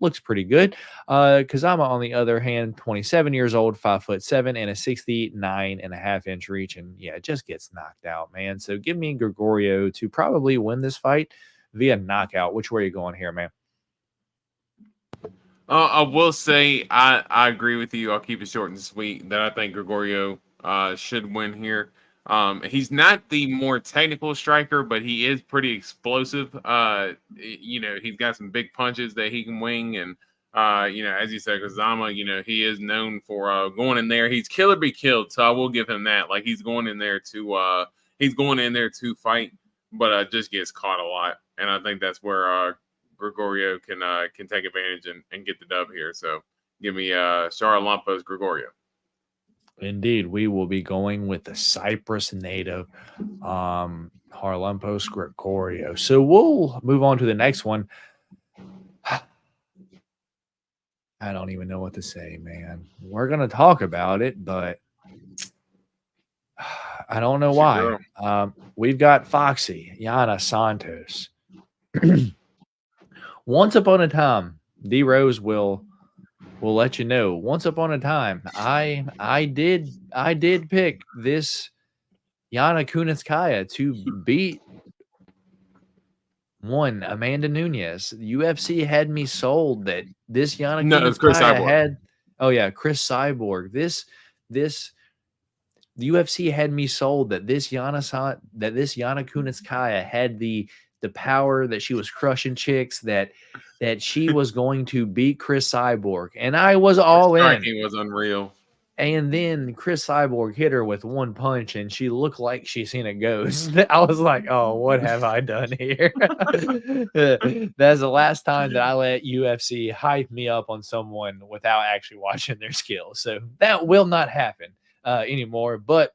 looks pretty good. Kazama, on the other hand, 27 years old, 5'7", and a 69.5-inch reach, and yeah, just gets knocked out, man. So give me Gregorio to probably win this fight via knockout. Which way are you going here, man? I will say I agree with you. I'll keep it short and sweet, that I think Gregorio should win here. He's not the more technical striker, but he is pretty explosive. You know, he's got some big punches that he can wing. And, you know, as you said, Kazama, you know, he is known for going in there. He's kill or be killed. So I will give him that. Like, he's going in there to fight, but just gets caught a lot. And I think that's where Gregorio can take advantage and get the dub here. So give me Haralampos Gregorio. Indeed, we will be going with the Cyprus native, Haralampos Gregorio. So we'll move on to the next one. I don't even know what to say, man. We're going to talk about it, but I don't know why. We've got Foxy, Yana Santos. Once upon a time, D Rose will let you know. Once upon a time, I did pick this Yana Kunitskaya to beat one Amanda Nunes. The UFC had me sold that this Yana Kunitskaya had. Oh yeah, Chris Cyborg. The UFC had me sold that this Yana Kunitskaya had the power, that she was crushing chicks, that she was going to beat Chris Cyborg, and I was all in. Striking was unreal. And then Chris Cyborg hit her with one punch, and she looked like she seen a ghost. I was like, "Oh, what have I done here?" That's the last time that I let UFC hype me up on someone without actually watching their skills. So that will not happen anymore. But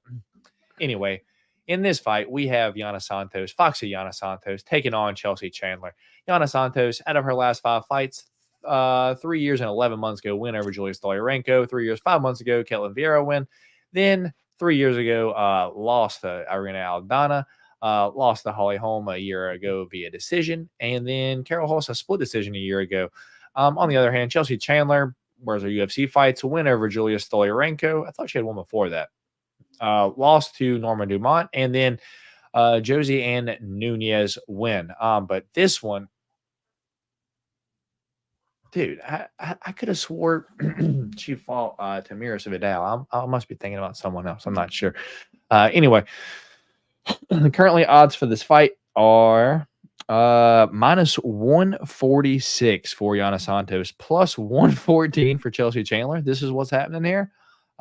anyway, in this fight, we have Yana Santos, Foxy Yana Santos, taking on Chelsea Chandler. Yana Santos, out of her last 5 fights, 3 years and 11 months ago, win over Julia Stolyarenko. 3 years, 5 months ago, Ketlin Vieira win. Then 3 years ago, lost to Irina Aldana, lost to Holly Holm a year ago via decision. And then Carol Hosa split decision a year ago. On the other hand, Chelsea Chandler, where's her UFC fights, win over Julia Stolyarenko. I thought she had one before that. Lost to Norma Dumont, and then Josie and Nunez win. But this one, dude, I could have swore she fought Tamira Vidal. I must be thinking about someone else. I'm not sure. Anyway, currently odds for this fight are minus 146 for Yana Santos, plus 114 for Chelsea Chandler. This is what's happening here.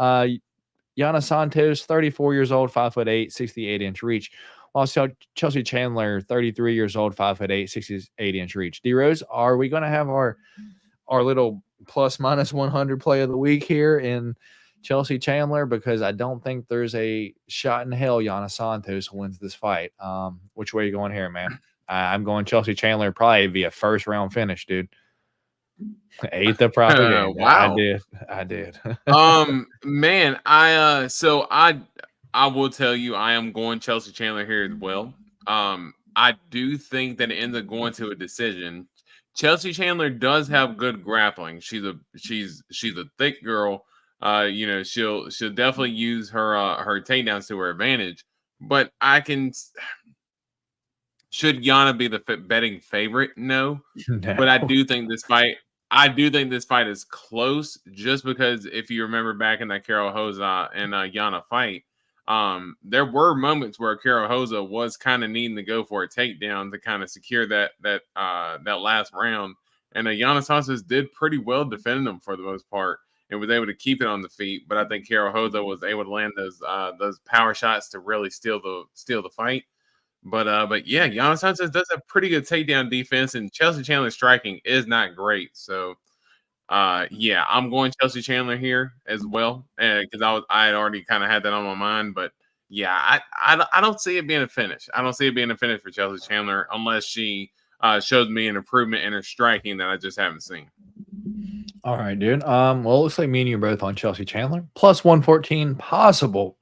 Yana Santos, 34 years old, 5'8", 68-inch reach. While Chelsea Chandler, 33 years old, 5'8", 68-inch reach. D-Rose, are we going to have our little plus minus 100 play of the week here in Chelsea Chandler? Because I don't think there's a shot in hell Yana Santos wins this fight. Which way are you going here, man? I'm going Chelsea Chandler, probably via first round finish, dude. Ate the propaganda. Wow. I did. Man, I will tell you, I am going Chelsea Chandler here as well. I do think that it ends up going to a decision. Chelsea Chandler does have good grappling. She's a thick girl. She'll definitely use her takedowns to her advantage. But should Yana be the betting favorite? No. But I do think this fight is close, just because if you remember back in that Carol Hoza and Yana fight, there were moments where Carol Hoza was kind of needing to go for a takedown to kind of secure that last round, and Yana Santos did pretty well defending them for the most part and was able to keep it on the feet. But I think Carol Hoza was able to land those power shots to really steal the fight. But yeah, Yana Santos does have pretty good takedown defense, and Chelsea Chandler's striking is not great. So, yeah, I'm going Chelsea Chandler here as well, because I had already kind of had that on my mind. But yeah, I don't see it being a finish. I don't see it being a finish for Chelsea Chandler unless she shows me an improvement in her striking that I just haven't seen. All right, dude. Well, it looks like me and you are both on Chelsea Chandler, plus 114 possible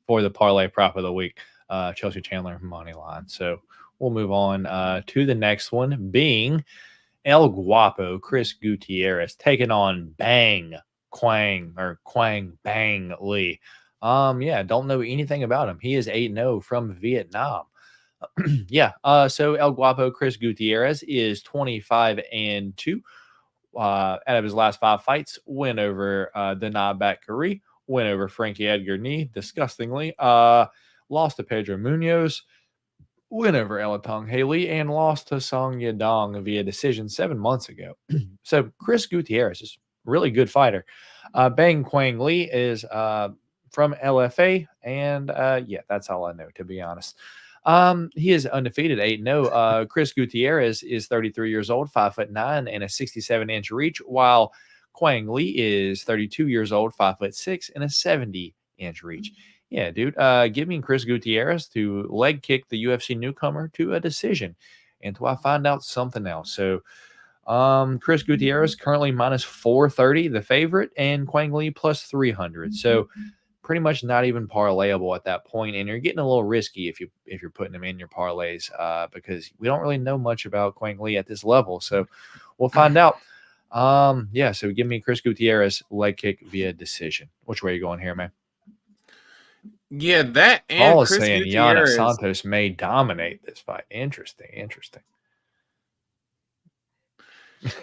for the parlay prop of the week. Chelsea Chandler money line. So we'll move on to the next one, being El Guapo Chris Gutierrez taking on Quang Bang Lee. Yeah, don't know anything about him. He is 8-0 from Vietnam. Yeah. So El Guapo Chris Gutierrez is 25-2. Out of his last 5 fights, win over Danab Bakari, win over Frankie Edgar Knee, disgustingly. Lost to Pedro Munoz, win over Elatong Haley, and lost to Song Yadong via decision 7 months ago. So Chris Gutierrez is a really good fighter. Bang Quang Lee is from LFA, and yeah, that's all I know, to be honest. He is undefeated, 8-0. Chris Gutierrez is 33 years old, 5'9", and a 67-inch reach, while Quang Lee is 32 years old, 5'6", and a 70-inch reach. Yeah, dude. Give me Chris Gutierrez to leg kick the UFC newcomer to a decision until I find out something else. So, Chris Gutierrez currently minus 430, the favorite, and Quang Lee plus 300. So, pretty much not even parlayable at that point, and you're getting a little risky if you're putting them in your parlays, because we don't really know much about Quang Lee at this level. So, we'll find out. Yeah. So, give me Chris Gutierrez leg kick via decision. Which way are you going here, man? Yeah, that and Paul is Chris saying Gutierrez. Yana Santos may dominate this fight. Interesting.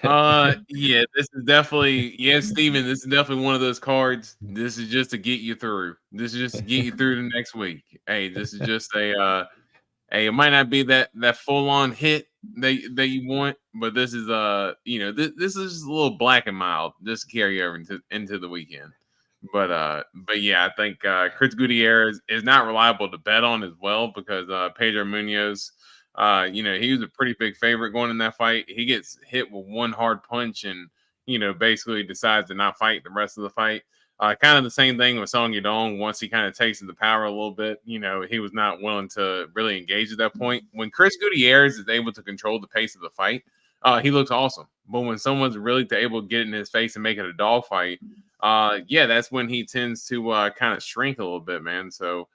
Yeah, this is definitely, Steven, this is definitely one of those cards. This is just to get you through. This is just to get you through the next week. Hey, this is just hey, it might not be that full on hit that you want, but this is this is just a little black and mild, just to carry over into the weekend. But yeah, I think Chris Gutierrez is not reliable to bet on as well, because Pedro Munoz, he was a pretty big favorite going in that fight. He gets hit with one hard punch and basically decides to not fight the rest of the fight. Kind of the same thing with Song Yadong. Once he kind of tasted the power a little bit, he was not willing to really engage at that point. When Chris Gutierrez is able to control the pace of the fight, he looks awesome. But when someone's really able to get in his face and make it a dog fight, yeah, that's when he tends to kind of shrink a little bit, man. So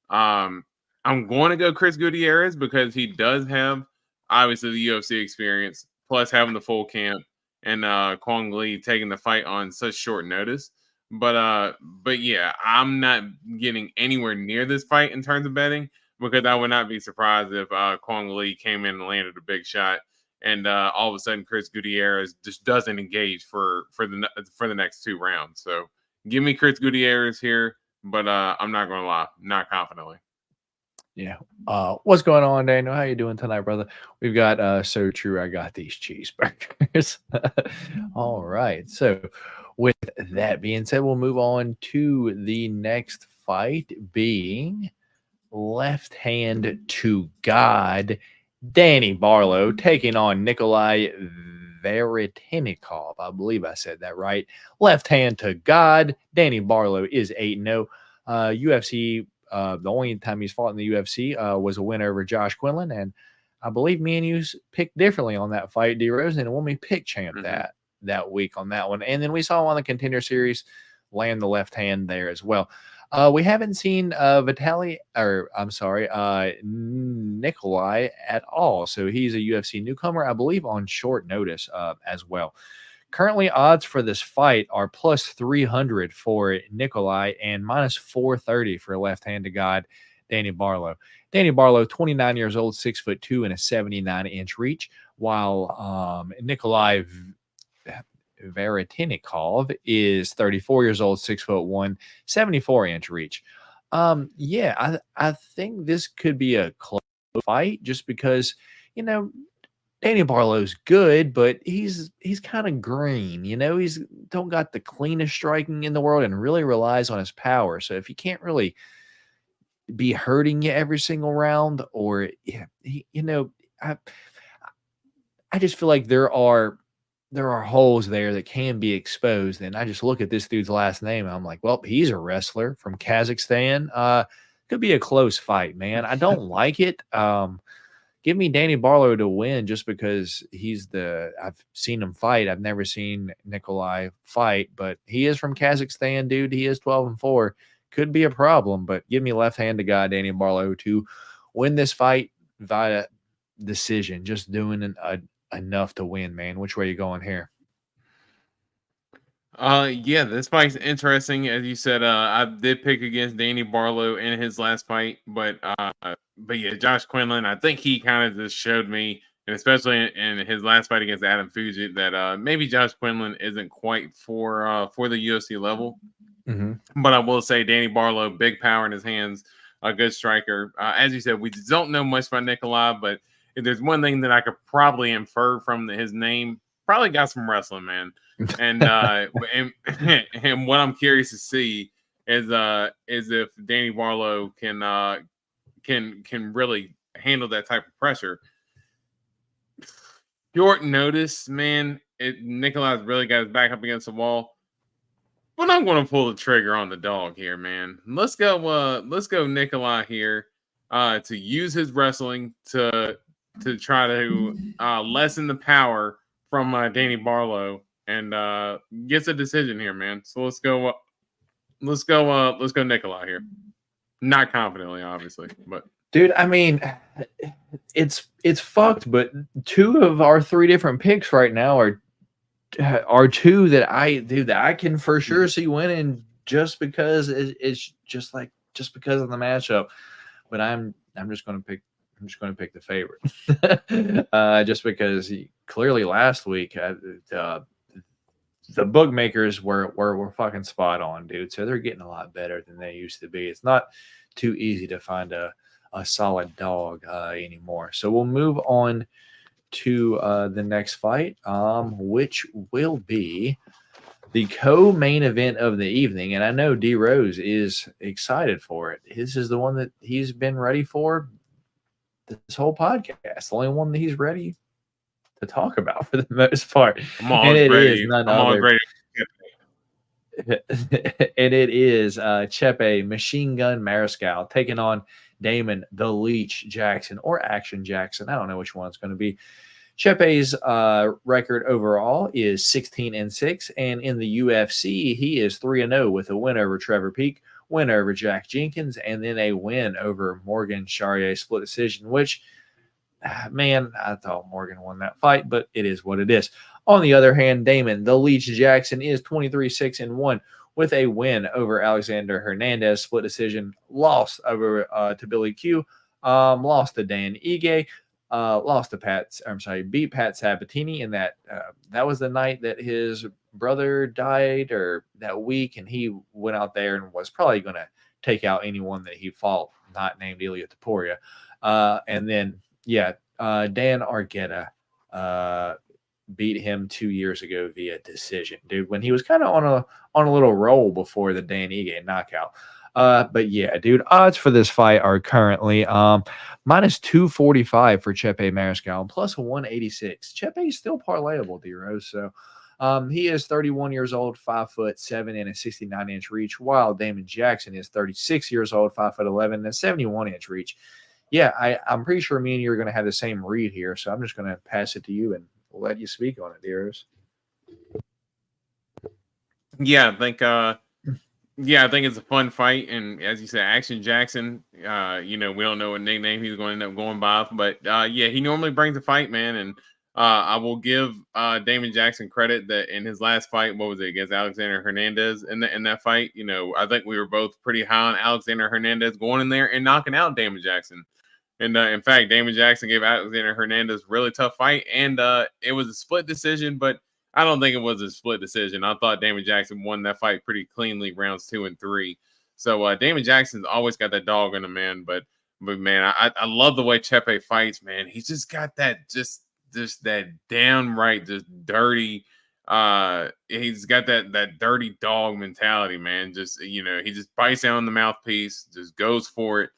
I'm going to go Chris Gutierrez because he does have obviously the UFC experience, plus having the full camp, and Quang Lee taking the fight on such short notice. But yeah, I'm not getting anywhere near this fight in terms of betting. because I would not be surprised if Kwang Lee came in and landed a big shot, and all of a sudden Chris Gutierrez just doesn't engage for the next 2 rounds. So give me Chris Gutierrez here, but I'm not going to lie, not confidently. Yeah. What's going on, Daniel? How you doing tonight, brother? We've got So True, I Got These Cheeseburgers. All right. So with that being said, we'll move on to the next fight, being Left Hand to God, Danny Barlow taking on Nikolai Veretinnikov. I believe I said that right. Left Hand to God. Danny Barlow is 8-0. UFC, the only time he's fought in the UFC was a win over Josh Quinlan. And I believe me and you picked differently on that fight, D. Rose, and when we picked champ that week on that one. And then we saw him on the Contender Series land the left hand there as well. We haven't seen Nikolai at all. So he's a UFC newcomer, I believe, on short notice as well. Currently, odds for this fight are plus 300 for Nikolai and minus 430 for left-handed god Danny Barlow. Danny Barlow, 29 years old, 6'2" and a 79-inch reach, while Nikolai Veretinnikov is 34 years old, 6'1", 74-inch reach. I think this could be a close fight just because, Danny Barlow's good, but he's kind of green. He's don't got the cleanest striking in the world and really relies on his power. So if he can't really be hurting you every single round, or I just feel like there are holes there that can be exposed. And I just look at this dude's last name and I'm like, well, he's a wrestler from Kazakhstan. Could be a close fight, man. I don't like it. Give me Danny Barlow to win just because I've seen him fight. I've never seen Nikolai fight, but he is from Kazakhstan, dude. He is 12-4. Could be a problem, but give me left-handed guy Danny Barlow to win this fight via decision. Just doing enough to win, man. Which way you going here? This fight's interesting. As you said, I did pick against Danny Barlow in his last fight, but yeah, Josh Quinlan, I think he kind of just showed me, and especially in his last fight against Adam Fugit, that maybe Josh Quinlan isn't quite for the UFC level. Mm-hmm. But I will say Danny Barlow, big power in his hands, a good striker. As you said, we don't know much about Nikolai, but if there's one thing that I could probably infer from his name, probably got some wrestling, man. And and what I'm curious to see is if Danny Barlow can really handle that type of pressure. Short notice, man. Nikolai's really got his back up against the wall. But I'm going to pull the trigger on the dog here, man. Let's go Nikolai here to use his wrestling to try to lessen the power from Danny Barlow and gets a decision here, man. So let's go Nikolai here. Not confidently, obviously, but dude, I mean, it's fucked. But 2 of our 3 different picks right now are 2 that I can for sure see winning just because it's just because of the matchup. But I'm just going to pick the favorite just because clearly last week the bookmakers were fucking spot on, dude. So they're getting a lot better than they used to be. It's not too easy to find a solid dog anymore. So we'll move on to the next fight, which will be the co-main event of the evening. And I know D Rose is excited for it. This is the one that he's been ready for this whole podcast. The only one that he's ready to talk about for the most part. And it is none other. And it is Chepe Machine Gun Mariscal taking on Damon the Leech Jackson, or Action Jackson. I don't know which one it's going to be. Chepe's record overall is 16-6, and in the UFC, he is 3-0 with a win over Trevor Peake, win over Jack Jenkins, and then a win over Morgan Charrier split decision, which, man, I thought Morgan won that fight, but it is what it is. On the other hand, Damon the Leech Jackson is 23-6-1 with a win over Alexander Hernandez split decision, loss over to Billy Q, Lost to Dan Ige. Lost to beat Pat Sabatini in that. That was the night that his brother died, or that week, and he went out there and was probably going to take out anyone that he fought, not named Ilia Topuria. And then, Dan Argueta beat him 2 years ago via decision, dude, when he was kind of on a little roll before the Dan Ige knockout. But yeah, dude, odds for this fight are currently minus 245 for Chepe Mariscal, plus 186. Chepe is still parlayable, D-Rose. So he is 31 years old, 5'7" and a 69-inch reach, while Damon Jackson is 36 years old, 5'11" and a 71-inch reach. Yeah, I'm pretty sure me and you are going to have the same read here, so I'm just going to pass it to you and let you speak on it, D-Rose. Yeah, I think it's a fun fight, and as you said, Action Jackson. We don't know what nickname he's going to end up going by, but he normally brings a fight, man. And I will give Damon Jackson credit that in his last fight, what was it, against Alexander Hernandez? In that fight, I think we were both pretty high on Alexander Hernandez going in there and knocking out Damon Jackson. And in fact, Damon Jackson gave Alexander Hernandez a really tough fight, and it was a split decision, but I don't think it was a split decision. I thought Damon Jackson won that fight pretty cleanly, rounds 2 and 3. So Damon Jackson's always got that dog in him, man. But man, I love the way Chepe fights, man. He's just got that just that downright just dirty. He's got that dirty dog mentality, man. Just he just bites down on the mouthpiece, just goes for it.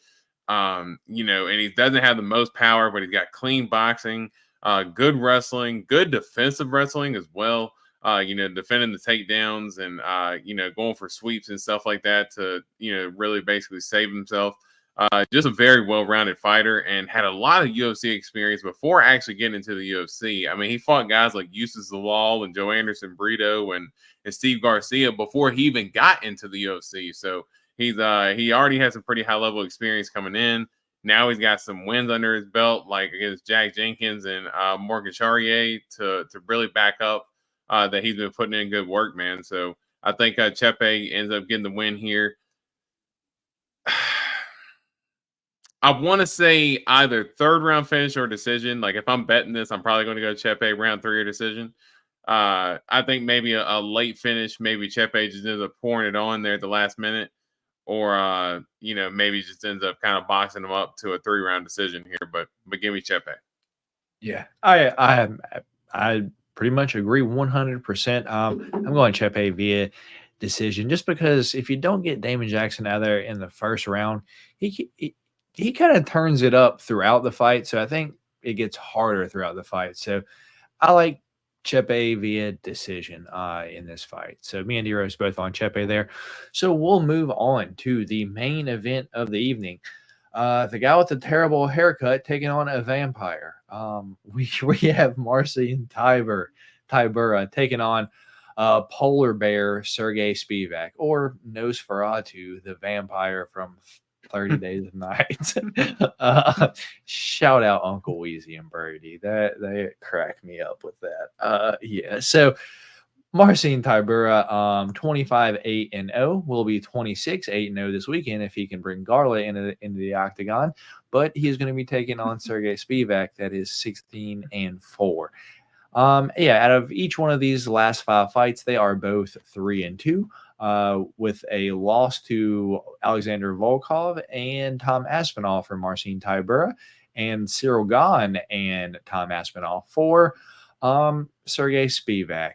And he doesn't have the most power, but he's got clean boxing. Good wrestling, good defensive wrestling as well. Defending the takedowns and going for sweeps and stuff like that to really basically save himself. Just a very well-rounded fighter, and had a lot of UFC experience before actually getting into the UFC. I mean, he fought guys like Eustace Zalal and Joe Anderson Brito and Steve Garcia before he even got into the UFC. So he already has some pretty high-level experience coming in. Now he's got some wins under his belt, like against Jack Jenkins and Morgan Charrier, to really back up that he's been putting in good work, man. So I think Chepe ends up getting the win here. I want to say either third round finish or decision. Like if I'm betting this, I'm probably going to go Chepe round 3 or decision. I think maybe a late finish, maybe Chepe just ends up pouring it on there at the last minute. Or maybe just ends up kind of boxing him up to a 3-round decision here, but give me Chepe. Yeah, I pretty much agree 100%. I'm going Chepe via decision, just because if you don't get Damon Jackson out there in the first round, he kind of turns it up throughout the fight. So I think it gets harder throughout the fight. So I like Chepe via decision in this fight. So me and D-Rose both on Chepe there. So we'll move on to the main event of the evening. The guy with the terrible haircut taking on a vampire. We have Marcin Tybura taking on polar bear Sergey Spivac, or Nosferatu, the vampire from 30 Days of Night. Shout out Uncle Weezy and Brody. They crack me up with that. So Marcin Tybura, 25-8-0, will be 26-8-0 this weekend if he can bring Garla into the octagon. But he's going to be taking on Sergey Spivac, that is 16-4. Out of each one of these last 5 fights, they are both 3-2. With a loss to Alexander Volkov and Tom Aspinall for Marcin Tybura, and Cyril Gahn and Tom Aspinall for Sergey Spivac.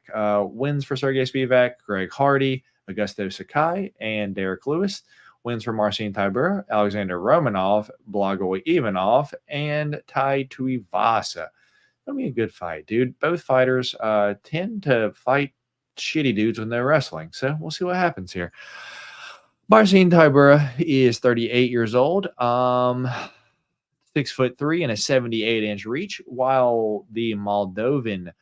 Wins for Sergey Spivac: Greg Hardy, Augusto Sakai, and Derek Lewis. Wins for Marcin Tybura: Alexander Romanov, Blagoy Ivanov, and Tai Tuivasa. That'll be a good fight, dude. Both fighters tend to fight shitty dudes when they're wrestling, so we'll see what happens here. Marcin Tybura is 38 years old, 6'3" and a 78-inch reach, while the Moldovan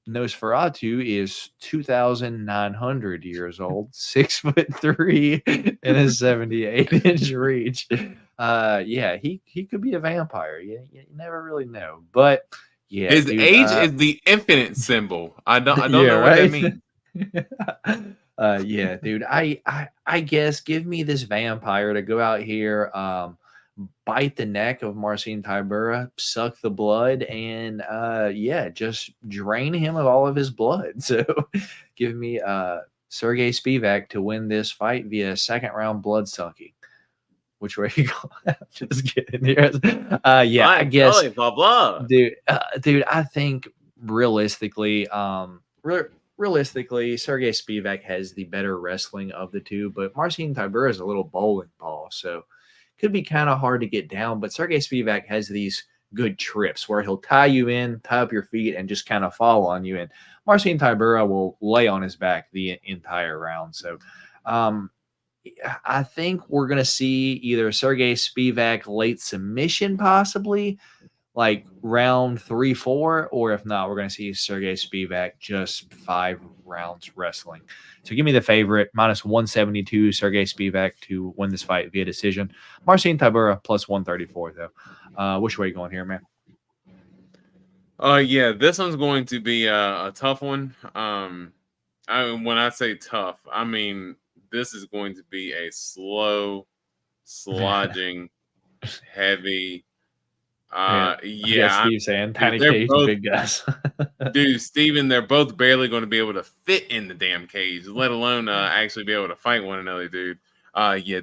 Nosferatu is 2,900 years old, 6'3" and a 78-inch reach. He could be a vampire. You never really know, but yeah, his age is the infinite symbol. I don't know what that means. Dude. I guess give me this vampire to go out here, bite the neck of Marcin Tybura, suck the blood, and just drain him of all of his blood. So give me Sergey Spivac to win this fight via second round blood sucking. Which way you go? Just kidding. I guess, blah blah. dude. I think realistically, Sergey Spivac has the better wrestling of the two, but Marcin Tybura is a little bowling ball, so could be kind of hard to get down. But Sergey Spivac has these good trips where he'll tie you in, tie up your feet, and just kind of fall on you. And Marcin Tybura will lay on his back the entire round. So, I think we're going to see either Sergey Spivac late submission, possibly like round 3-4, or if not, we're going to see Sergey Spivac just 5 rounds wrestling. So give me the favorite, -172, Sergey Spivac to win this fight via decision. Marcin Tybura +134, though. Which way are you going here, man? Yeah, this one's going to be a tough one. When I say tough, I mean this is going to be a slow, slogging, heavy. Steve saying tiny cage, both, big guys. Dude, Steven, they're both barely going to be able to fit in the damn cage, let alone actually be able to fight one another, dude.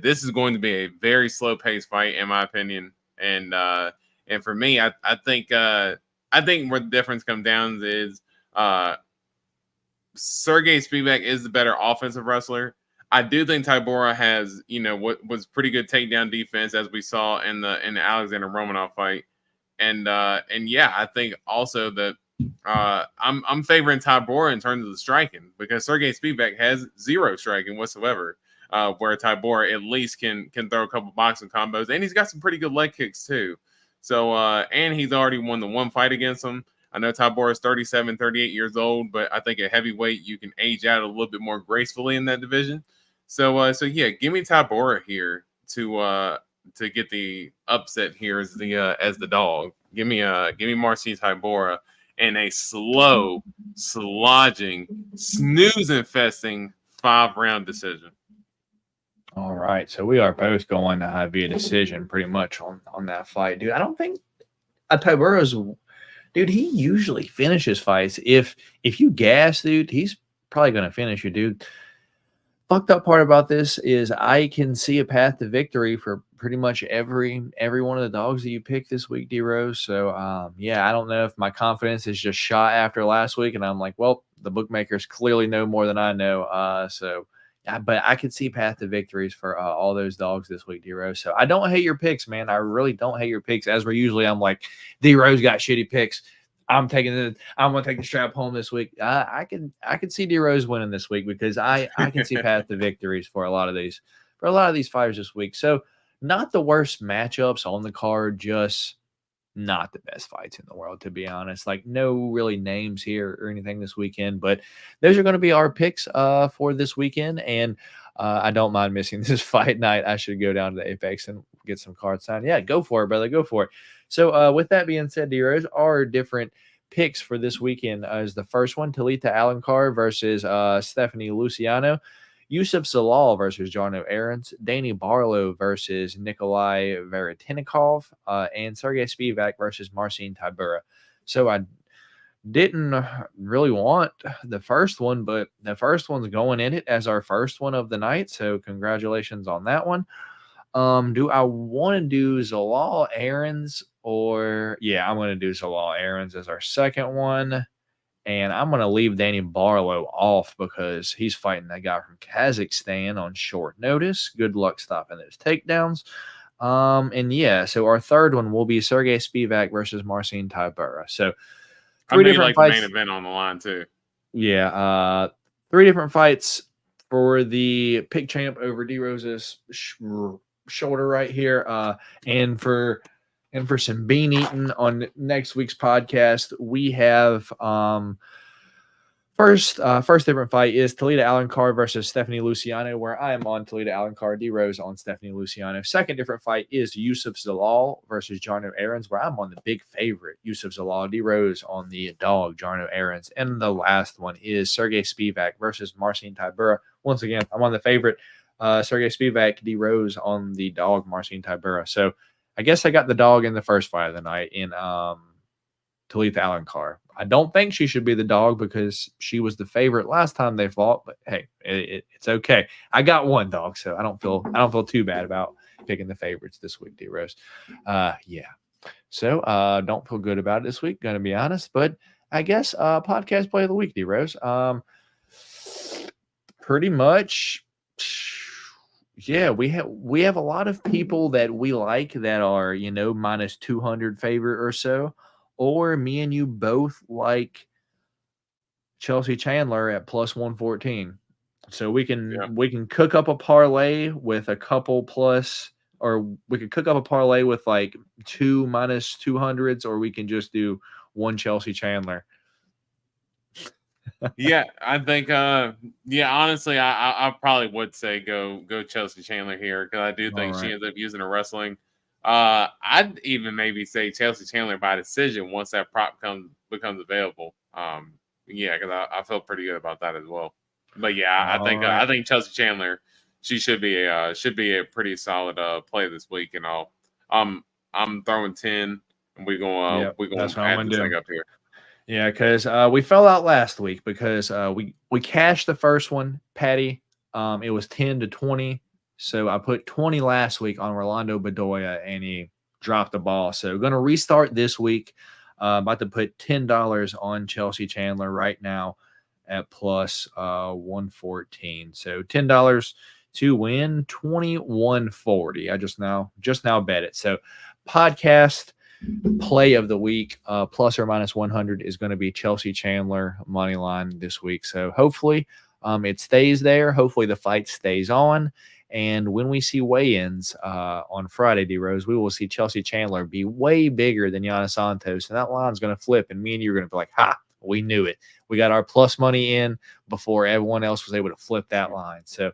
This is going to be a very slow paced fight, in my opinion. And for me, I think where the difference comes down is Sergey Spivac is the better offensive wrestler. I do think Tybura has, what was pretty good takedown defense, as we saw in the Alexander Romanov fight, and I think also that I'm favoring Tybura in terms of the striking, because Sergey Spivac has 0 striking whatsoever, where Tybura at least can throw a couple boxing combos, and he's got some pretty good leg kicks too. So and he's already won the one fight against him. I know Tybura is 37, 38 years old, but I think at heavyweight you can age out a little bit more gracefully in that division. So give me Tybura here to get the upset here as the dog. Give me Marcin Tybura in a slow, slogging, snooze-infesting 5-round decision. All right, so we are both going to via decision pretty much on that fight, dude. I don't think Tybura's, dude. He usually finishes fights. If you gas, dude, he's probably going to finish you, dude. Fucked up part about this is I can see a path to victory for pretty much every one of the dogs that you pick this week, D-Rose. So, I don't know if my confidence is just shot after last week, and I'm like, well, the bookmakers clearly know more than I know. But I could see path to victories for all those dogs this week, D-Rose. So I don't hate your picks, man. I really don't hate your picks. As we're usually, I'm like, D-Rose got shitty picks. I'm going to take the strap home this week. I can see D-Rose winning this week, because I can see path to victories for a lot of these fighters this week. So not the worst matchups on the card, just not the best fights in the world, to be honest. Like, no really names here or anything this weekend, but those are going to be our picks for this weekend. And I don't mind missing this fight night. I should go down to the Apex and get some cards signed. Yeah, go for it, brother. Go for it. So with that being said, D-Rose, our different picks for this weekend is the first one, Talita Alencar versus Stephanie Luciano, Yusuf Zalal versus Jarno Aarons, Danny Barlow versus Nikolai Veretinikov, and Sergey Spivac versus Marcin Tybura. So I didn't really want the first one, but the first one's going in it as our first one of the night. So congratulations on that one. Do I want to do Zalal Aarons or I'm going to do Zalal Aarons as our second one. And I'm going to leave Danny Barlow off because he's fighting that guy from Kazakhstan on short notice. Good luck stopping those takedowns. So our third one will be Sergey Spivac versus Marcin Tybura. So 3 different fights. The main event on the line too. Yeah, 3 different fights for the pick champ over D-Rose's shoulder right here. And for some bean eating on next week's podcast, we have first different fight is Talita Alencar versus Stephanie Luciano, where I am on Talita Alencar, D-Rose on Stephanie Luciano. Second different fight is Yusuf Zalal versus Jarno Aarons, where I'm on the big favorite, Yusuf Zalal, D-Rose on the dog, Jarno Aarons. And the last one is Sergey Spivac versus Marcin Tybura. Once again, I'm on the favorite, Sergey Spivac, D-Rose on the dog, Marcin Tybura. So I guess I got the dog in the first fight of the night in Talitha Alencar. I don't think she should be the dog because she was the favorite last time they fought. But hey, it's okay. I got one dog, so I don't feel too bad about picking the favorites this week, D Rose. Yeah. So don't feel good about it this week, gonna be honest. But I guess podcast play of the week, D Rose. Pretty much. Yeah, we have a lot of people that we like that are, minus 200 favorite or so. Or me and you both like Chelsea Chandler at plus 114. So we can cook up a parlay with a couple plus, or we could cook up a parlay with like 2 minus 200s, or we can just do one Chelsea Chandler. Yeah, I think honestly, I probably would say go Chelsea Chandler here because I do think she ends up using her wrestling. I'd even maybe say Chelsea Chandler by decision once that prop becomes available. Because I felt pretty good about that as well. But yeah, I think Chelsea Chandler, she should be a pretty solid play this week, and I'm throwing 10, and we're going add this thing up here. Yeah, because we fell out last week because we cashed the first one, Patty. It was 10-20. So I put 20 last week on Rolando Bedoya, and he dropped the ball. So going to restart this week. About to put $10 on Chelsea Chandler right now at plus 114. So $10 to win $21.40. I just now bet it. So podcast play of the week, plus or minus 100 is going to be Chelsea Chandler money line this week. So hopefully it stays there. Hopefully the fight stays on. And when we see weigh-ins on Friday, D-Rose, we will see Chelsea Chandler be way bigger than Yana Santos. And that line's going to flip. And me and you are going to be like, ha, we knew it. We got our plus money in before everyone else was able to flip that line. So,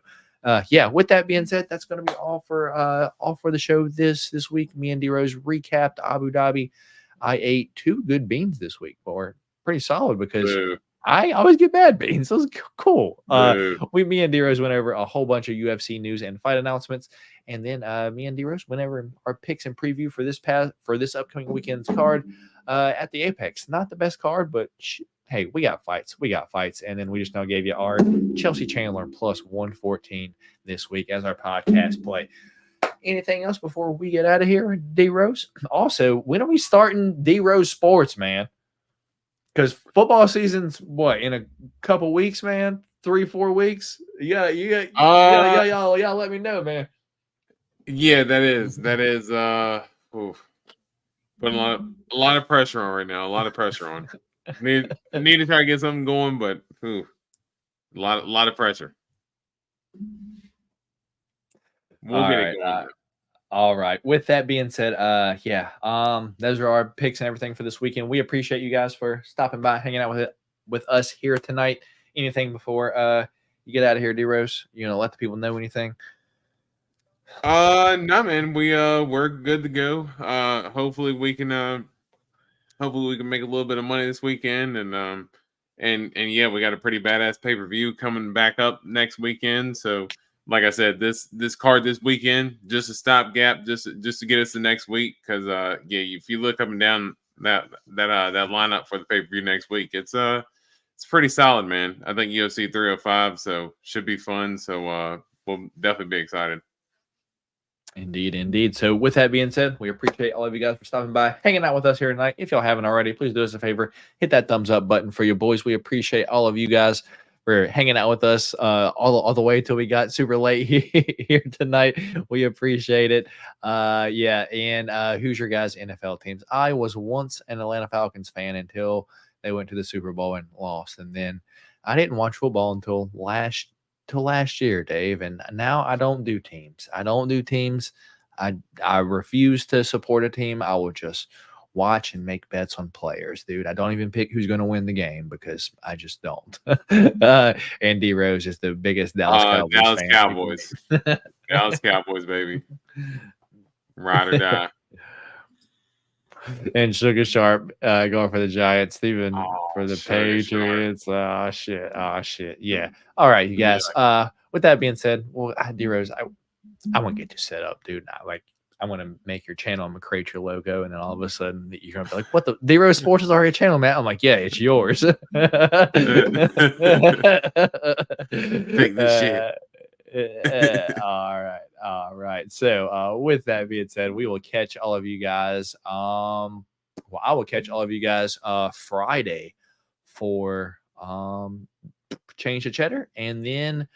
with that being said, that's going to be all for the show this week. Me and D-Rose recapped Abu Dhabi. I ate 2 good beans this week, or pretty solid because I always get bad beans. It was cool. Me and D-Rose went over a whole bunch of UFC news and fight announcements, and then me and D-Rose went over our picks and preview for this upcoming weekend's card at the Apex. Not the best card, but hey, we got fights. And then we just now gave you our Chelsea Chandler plus 114 this week as our podcast play. Anything else before we get out of here, D-Rose? Also, when are we starting D-Rose Sports, man? Because football season's in a couple weeks, man. 3-4 weeks. Yeah, y'all let me know, man. Yeah, that is putting a lot of pressure on right now. A lot of pressure on. Need to try to get something going, but a lot of pressure. We'll get it going. All right. With that being said, those are our picks and everything for this weekend. We appreciate you guys for stopping by, hanging out with us here tonight. Anything before you get out of here, D-Rose? Let the people know anything? No, man. We're good to go. Hopefully we can make a little bit of money this weekend, and we got a pretty badass pay-per-view coming back up next weekend. So, like I said, this card this weekend, just a stopgap, just to get us the next week. Because if you look up and down that lineup for the pay-per-view next week, it's pretty solid, man. I think UFC 305, so should be fun. So we'll definitely be excited. Indeed. So with that being said, we appreciate all of you guys for stopping by, hanging out with us here tonight. If y'all haven't already, please do us a favor, hit that thumbs up button for you boys. We appreciate all of you guys for hanging out with us all the way till we got super late here tonight. We appreciate it. And who's your guys' NFL teams? I was once an Atlanta Falcons fan until they went to the Super Bowl and lost. And then I didn't watch football until last year, Dave, and now I don't do teams. I refuse to support a team. I will just watch and make bets on players, dude. I don't even pick who's going to win the game because I just don't. And D-Rose is the biggest Dallas Cowboys. Dallas Cowboys, baby. Ride or die. And Sugar Sharp going for the Giants. Steven for the Patriots. Oh, shit. Yeah. All right, you guys. With that being said, well, D-Rose, I want to get you set up, dude. I'm gonna make your channel. I'm gonna create your logo, and then all of a sudden you're gonna be like, "What the? D-Rose Sports is already a channel, man." I'm like, "Yeah, it's yours." Take this shit. All right. So, with that being said, we will catch all of you guys. I will catch all of you guys Friday for Change the Cheddar, and then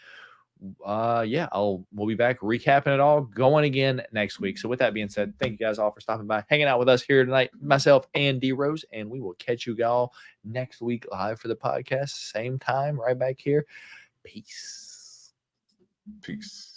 we'll be back recapping it all, going again next week. So with that being said, thank you guys all for stopping by, hanging out with us here tonight, myself and D Rose, and we will catch you all next week live for the podcast, same time, right back here. Peace. Peace.